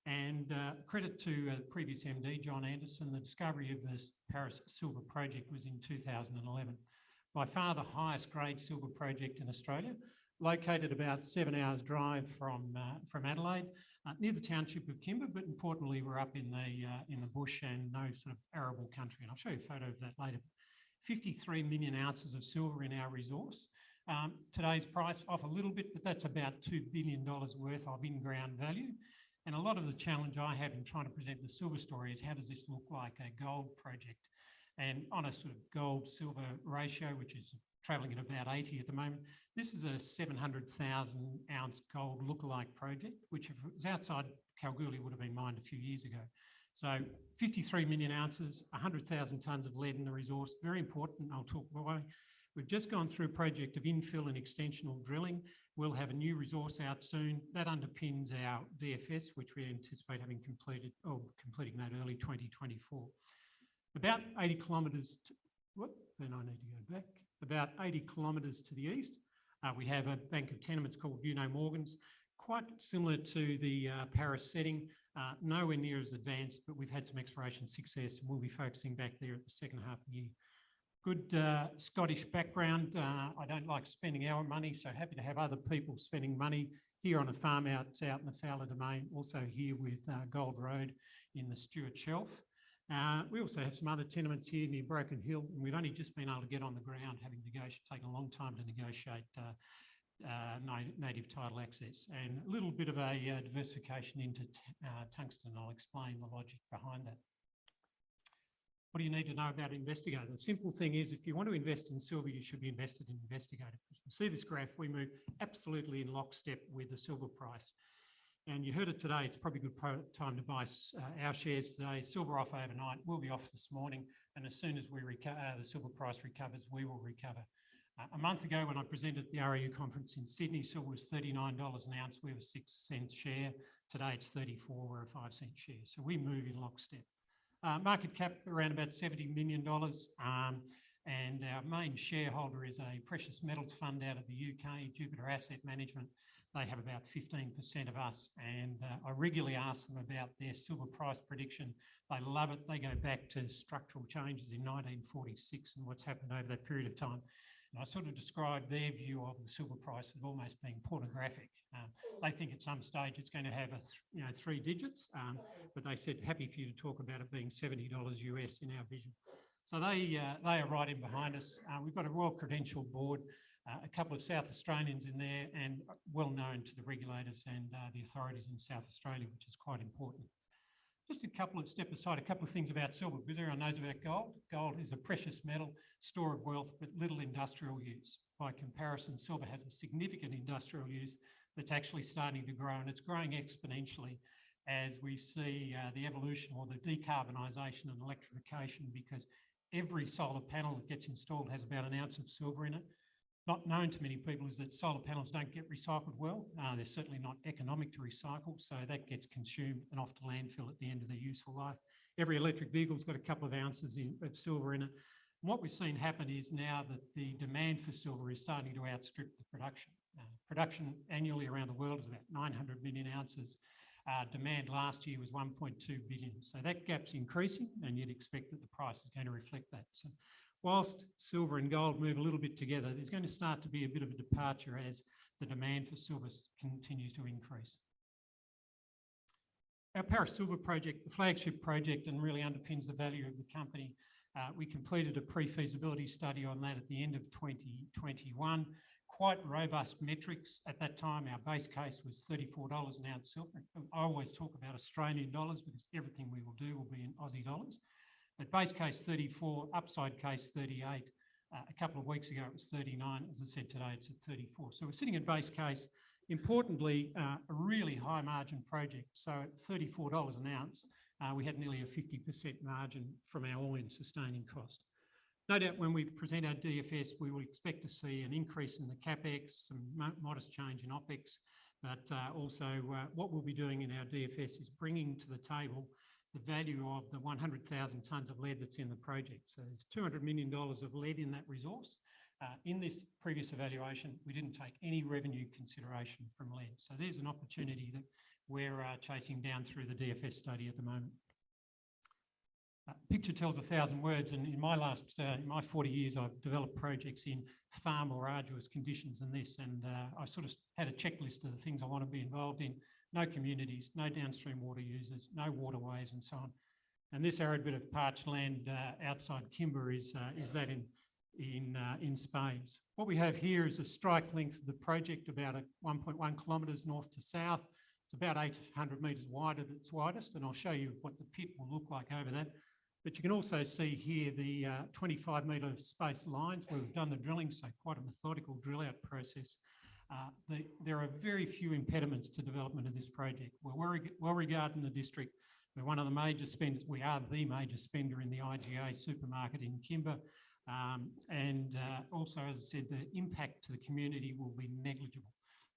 K: and credit to previous MD, John Anderson. The discovery of the Paris Silver Project was in 2011. By far the highest grade silver project in Australia, located about 7 hours drive from Adelaide, near the township of Kimber, but importantly, we're up in the bush and no sort of arable country. And I'll show you a photo of that later. 53 million ounces of silver in our resource. Today's price off a little bit, but that's about $2 billion worth of in-ground value. And a lot of the challenge I have in trying to present the silver story is how does this look like a gold project? And on a sort of gold-silver ratio, which is travelling at about 80 at the moment, this is a 700,000 ounce gold lookalike project, which if it was outside Kalgoorlie would have been mined a few years ago. So 53 million ounces, 100,000 tonnes of lead in the resource, very important, I'll talk why. We've just gone through a project of infill and extensional drilling. We'll have a new resource out soon. That underpins our DFS, which we anticipate having completed, or completing that early 2024. About 80 kilometres, then I need to go back. About 80 kilometres to the east, we have a bank of tenements called Morgans, quite similar to the Paris setting, nowhere near as advanced, but we've had some exploration success and we'll be focusing back there at the second half of the year. Good Scottish background. I don't like spending our money, so happy to have other people spending money here on a farm out in the Fowler Domain, also here with Gold Road in the Stuart Shelf. We also have some other tenements here near Broken Hill, and we've only just been able to get on the ground, having taken a long time to negotiate native title access, and a little bit of a diversification into tungsten. I'll explain the logic behind that. What do you need to know about Investigator? The simple thing is, if you want to invest in silver, you should be invested in Investigator. You see this graph, we move absolutely in lockstep with the silver price. And you heard it today, it's probably a good time to buy our shares today. Silver off overnight, we'll be off this morning. And as soon as the silver price recovers, we will recover. A month ago when I presented at the RIU conference in Sydney, silver was $39 an ounce, we were 6 cents share. Today it's 34, we're a 5 cent share. So we move in lockstep. Market cap around about $70 million. And our main shareholder is a precious metals fund out of the UK, Jupiter Asset Management. They have about 15% of us, and I regularly ask them about their silver price prediction. They love it. They go back to structural changes in 1946 and what's happened over that period of time. And I sort of describe their view of the silver price as almost being pornographic. They think at some stage it's going to have 3 digits, but they said happy for you to talk about it being $70 US in our vision. So they are right in behind us. We've got a well-credentialed board, a couple of South Australians in there, and well known to the regulators and the authorities in South Australia, which is quite important. Just a couple of things about silver, because everyone knows about gold. Gold is a precious metal, store of wealth, but little industrial use. By comparison, silver has a significant industrial use that's actually starting to grow, and it's growing exponentially as we see the evolution or the decarbonisation and electrification, because every solar panel that gets installed has about an ounce of silver in it. Not known to many people is that solar panels don't get recycled well. They're certainly not economic to recycle, so that gets consumed and off to landfill at the end of their useful life. Every electric vehicle's got a couple of ounces of silver in it. And what we've seen happen is now that the demand for silver is starting to outstrip the production. Production annually around the world is about 900 million ounces. Demand last year was 1.2 billion. So that gap's increasing, and you'd expect that the price is going to reflect that. So whilst silver and gold move a little bit together, there's going to start to be a bit of a departure as the demand for silver continues to increase. Our Paris Silver project, the flagship project, and really underpins the value of the company. We completed a pre-feasibility study on that at the end of 2021. Quite robust metrics. At that time, our base case was $34 an ounce silver. I always talk about Australian dollars because everything we will do will be in Aussie dollars. But base case 34, upside case 38. A couple of weeks ago, it was 39. As I said, today it's at 34. So we're sitting at base case. Importantly, a really high margin project. So at $34 an ounce, we had nearly a 50% margin from our all-in sustaining cost. No doubt when we present our DFS, we will expect to see an increase in the CapEx, some modest change in OpEx, but also what we'll be doing in our DFS is bringing to the table the value of the 100,000 tonnes of lead that's in the project. So there's $200 million of lead in that resource. In this previous evaluation, we didn't take any revenue consideration from lead. So there's an opportunity that we're chasing down through the DFS study at the moment. Picture tells 1,000 words, and in my 40 years, I've developed projects in far more arduous conditions than this, and I sort of had a checklist of the things I want to be involved in. No communities, no downstream water users, no waterways, and so on. And this arid bit of parched land outside Kimber is that in spades. What we have here is a strike length of the project, about 1.1 kilometres north to south. It's about 800 metres wide at its widest, and I'll show you what the pit will look like over that. But you can also see here the 25-metre spaced lines where we've done the drilling, so quite a methodical drill-out process. There are very few impediments to development of this project. We're well regarded in the district. We're one of the major spenders. We are the major spender in the IGA supermarket in Kimber. Also, as I said, the impact to the community will be negligible.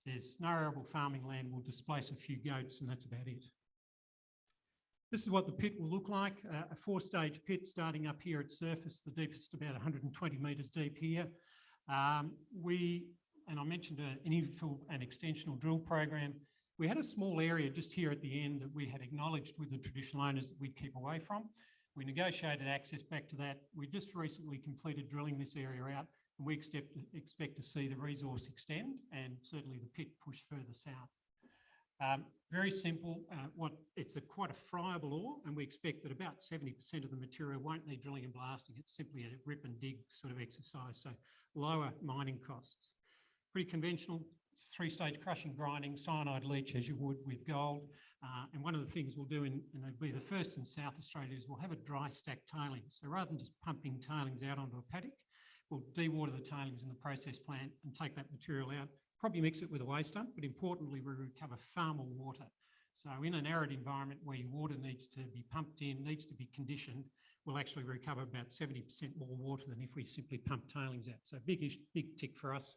K: There's no arable farming land. We'll displace a few goats, and that's about it. This is what the pit will look like, a 4-stage pit starting up here at surface, the deepest about 120 metres deep here. And I mentioned an infill and extensional drill program. We had a small area just here at the end that we had acknowledged with the traditional owners that we'd keep away from. We negotiated access back to that. We just recently completed drilling this area out, and we expect to see the resource extend and certainly the pit push further south. Very simple. It's quite a friable ore, and we expect that about 70% of the material won't need drilling and blasting. It's simply a rip and dig sort of exercise, so lower mining costs. Pretty conventional. It's 3-stage crushing, grinding, cyanide leach as you would with gold. And one of the things we'll do, and it'll be the first in South Australia, is we'll have a dry stack tailings. So rather than just pumping tailings out onto a paddock, we'll dewater the tailings in the process plant and take that material out. Probably mix it with a waste dump, but importantly, we recover far more water. So in an arid environment where your water needs to be pumped in, needs to be conditioned, we'll actually recover about 70% more water than if we simply pump tailings out. So big tick for us.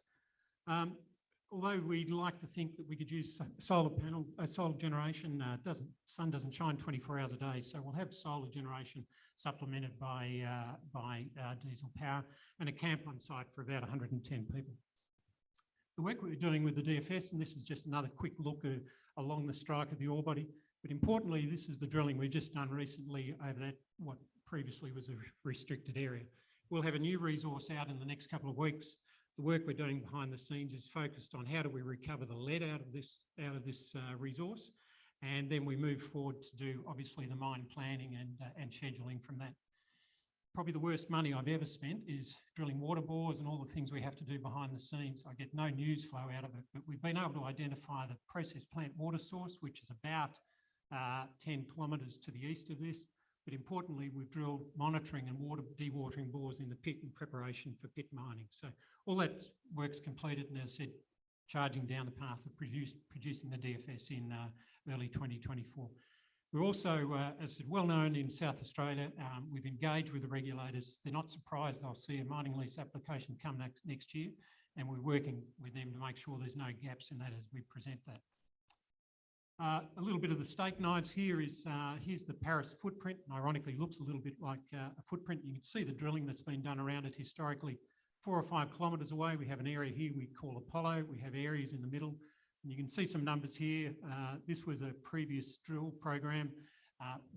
K: Although we'd like to think that we could use solar generation, sun doesn't shine 24 hours a day, so we'll have solar generation supplemented by diesel power and a camp on site for about 110 people. The work we're doing with the DFS, and this is just another quick look along the strike of the ore body, but importantly, this is the drilling we've just done recently over that, what previously was a restricted area. We'll have a new resource out in the next couple of weeks. The work we're doing behind the scenes is focused on how do we recover the lead out of this resource, and then we move forward to do obviously the mine planning and scheduling from that. Probably the worst money I've ever spent is drilling water bores and all the things we have to do behind the scenes. I get no news flow out of it, but we've been able to identify the process plant water source, which is about 10 kilometres to the east of this. But importantly, we've drilled monitoring and dewatering bores in the pit in preparation for pit mining. So all that work's completed, and as I said, charging down the path of producing the DFS in early 2024. We're also, as I said, well known in South Australia. We've engaged with the regulators. They're not surprised they'll see a mining lease application come next year, and we're working with them to make sure there's no gaps in that as we present that. A little bit of the steak knives here is, here's the Paris footprint, and ironically looks a little bit like a footprint. You can see the drilling that's been done around it historically. 4 or 5 kilometres away, we have an area here we call Apollo. We have areas in the middle. And you can see some numbers here. This was a previous drill program,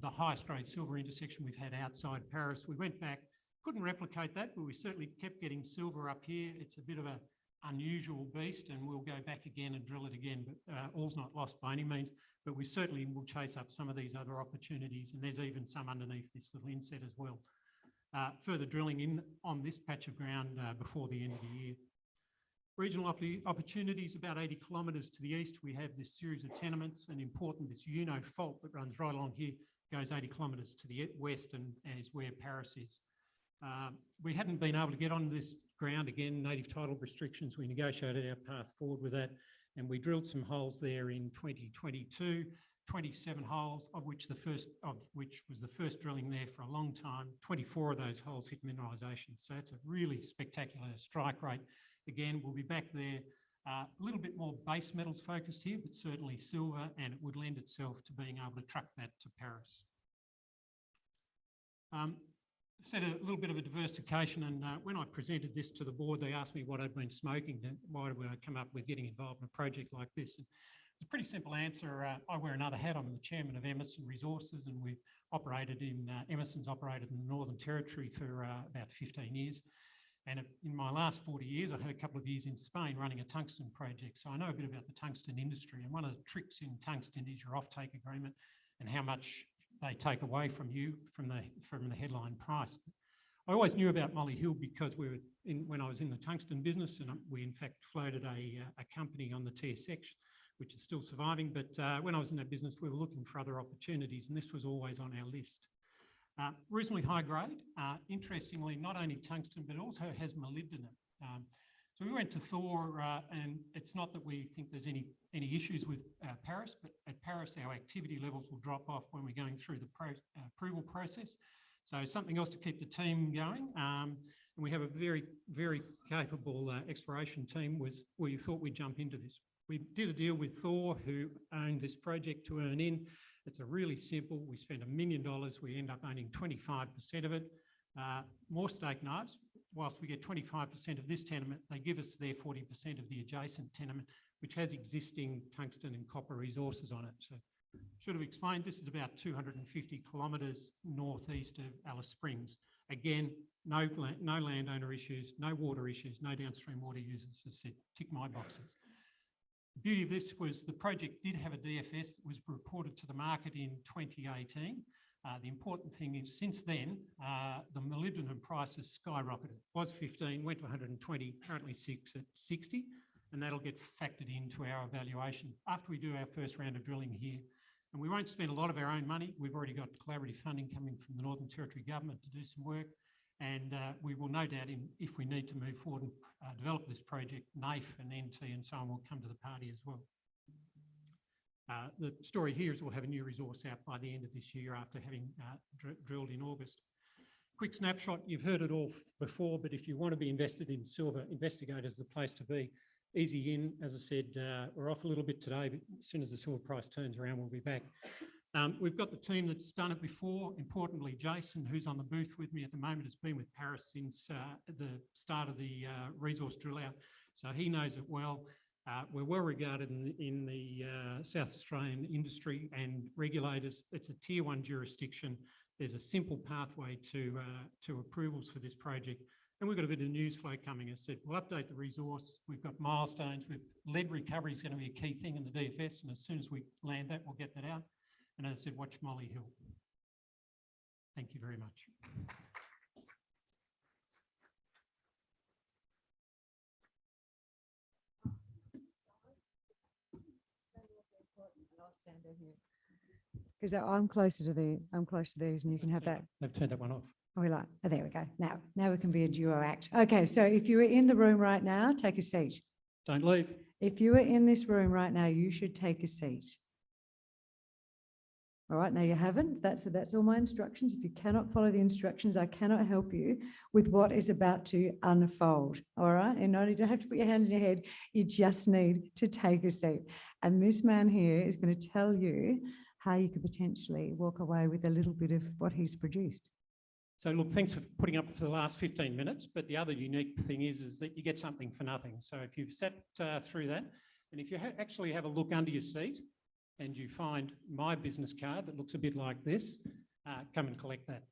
K: the highest grade silver intersection we've had outside Paris. We went back, couldn't replicate that, but we certainly kept getting silver up here. It's a bit of an unusual beast, and we'll go back again and drill it again, but all's not lost by any means. But we certainly will chase up some of these other opportunities, and there's even some underneath this little inset as well. Further drilling on this patch of ground before the end of the year. Regional opportunities about 80 kilometres to the east. We have this series of tenements, and important, this Uno fault that runs right along here goes 80 kilometres to the west and is where Paris is. We hadn't been able to get on this ground, again, native title restrictions. We negotiated our path forward with that, and we drilled some holes there in 2022, 27 holes, of which was the first drilling there for a long time. 24 of those holes hit mineralisation. So it's a really spectacular strike rate. Again, we'll be back there, a little bit more base metals focused here, but certainly silver, and it would lend itself to being able to truck that to Paris. Said a little bit of a diversification, and when I presented this to the board, they asked me what I'd been smoking, and why would I come up with getting involved in a project like this. And it's a pretty simple answer. I wear another hat. I'm the chairman of Emerson Resources, and we've operated in, Emerson's operated in the Northern Territory for about 15 years. And in my last 40 years, I had a couple of years in Spain running a tungsten project. So I know a bit about the tungsten industry. And one of the tricks in tungsten is your offtake agreement and how much they take away from you from the headline price. I always knew about Molly Hill because when I was in the tungsten business, and we in fact floated a company on the TSX, which is still surviving. But when I was in that business, we were looking for other opportunities, and this was always on our list. Reasonably high grade, interestingly, not only tungsten, but also has molybdenum. So we went to Thor, and it's not that we think there's any issues with Paris, but at Paris, our activity levels will drop off when we're going through the approval process. So something else to keep the team going. And we have a very, very capable exploration team. We thought we'd jump into this. We did a deal with Thor, who owned this project, to earn in. It's a really simple. We spent $1 million. We end up owning 25% of it. More stake knives. Whilst we get 25% of this tenement, they give us their 40% of the adjacent tenement, which has existing tungsten and copper resources on it. So should have explained, this is about 250 kilometres northeast of Alice Springs. Again, no landowner issues, no water issues, no downstream water users. As I said, tick my boxes. The beauty of this was the project did have a DFS that was reported to the market in 2018. The important thing is since then, the molybdenum price has skyrocketed. It was 15, went to 120, currently 6 at 60, and that'll get factored into our evaluation after we do our first round of drilling here. And we won't spend a lot of our own money. We've already got collaborative funding coming from the Northern Territory Government to do some work. And we will no doubt, if we need to move forward and develop this project, NAIF and NT and so on will come to the party as well. The story here is we'll have a new resource out by the end of this year after having drilled in August. Quick snapshot, you've heard it all before, but if you want to be invested in silver, Investigator is the place to be. Easy in, as I said, we're off a little bit today, but as soon as the silver price turns around, we'll be back. We've got the team that's done it before. Importantly, Jason, who's on the booth with me at the moment, has been with Paris since the start of the resource drill out, so he knows it well. We're well regarded in the South Australian industry and regulators. It's a tier 1 jurisdiction. there's a simple pathway to approvals for this project. And we've got a bit of news flow coming. As I said, we'll update the resource. We've got milestones. Lead recovery is going to be a key thing in the DFS. And as soon as we land that, we'll get that out. And as I said, watch Molly Hill. Thank you very much.
B: I'll stand down here. Because I'm closer to these and you can have that.
K: They've turned that one off.
B: Oh, there we go. Now we can be a duo act. Okay, so if you are in the room right now, take a seat.
K: Don't leave.
B: If you are in this room right now, you should take a seat. All right, now you haven't. That's all my instructions. If you cannot follow the instructions, I cannot help you with what is about to unfold. All right, and you don't have to put your hands in your head. You just need to take a seat. And this man here is going to tell you how you could potentially walk away with a little bit of what he's produced.
K: So look, thanks for putting up for the last 15 minutes. But the other unique thing is that you get something for nothing. So if you've sat through that, and if you actually have a look under your seat and you find my business card that looks a bit like this, come and collect that.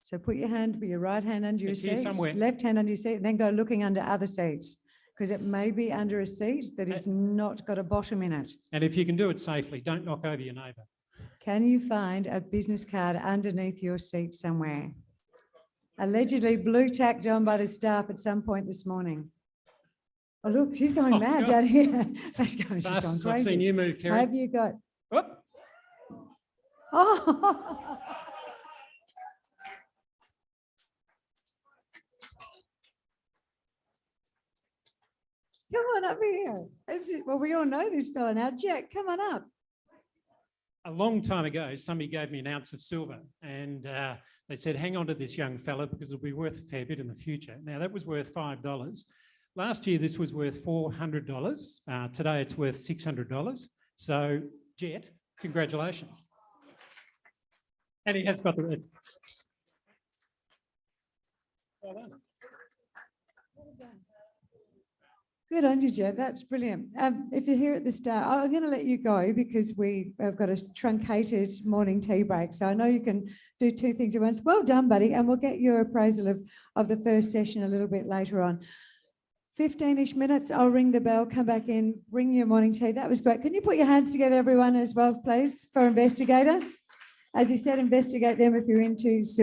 B: So put your right hand under your
K: It's here
B: seat,
K: somewhere.
B: left hand under your seat, and then go looking under other seats, because it may be under a seat that is not got a bottom in it.
K: And if you can do it safely, don't knock over your neighbour.
B: Can you find a business card underneath your seat somewhere? Allegedly blue tacked on by the staff at some point this morning. Oh, look, she's going mad
K: God.
B: down here. She's going
K: Fastest I've seen
B: crazy.
K: you move, Kerry.
B: Have you got?
K: Whoop.
B: Oh. Come on up here. Well, we all know this fella now. Jack, come on up.
K: A long time ago, somebody gave me an ounce of silver and they said, hang on to this young fella because it'll be worth a fair bit in the future. Now, that was worth $5. Last year, this was worth $400. Today, it's worth $600. So, Jet, congratulations. And he has got the red. Well done.
B: Good on you, Jet. That's brilliant. If you're here at the start, I'm going to let you go because we have got a truncated morning tea break. So I know you can do two things at once. Well done, buddy. And we'll get your appraisal of the first session a little bit later on. 15-ish minutes, I'll ring the bell, come back in, bring your morning tea. That was great. Can you put your hands together, everyone, as well, please, for Investigator? As he said, investigate them if you're into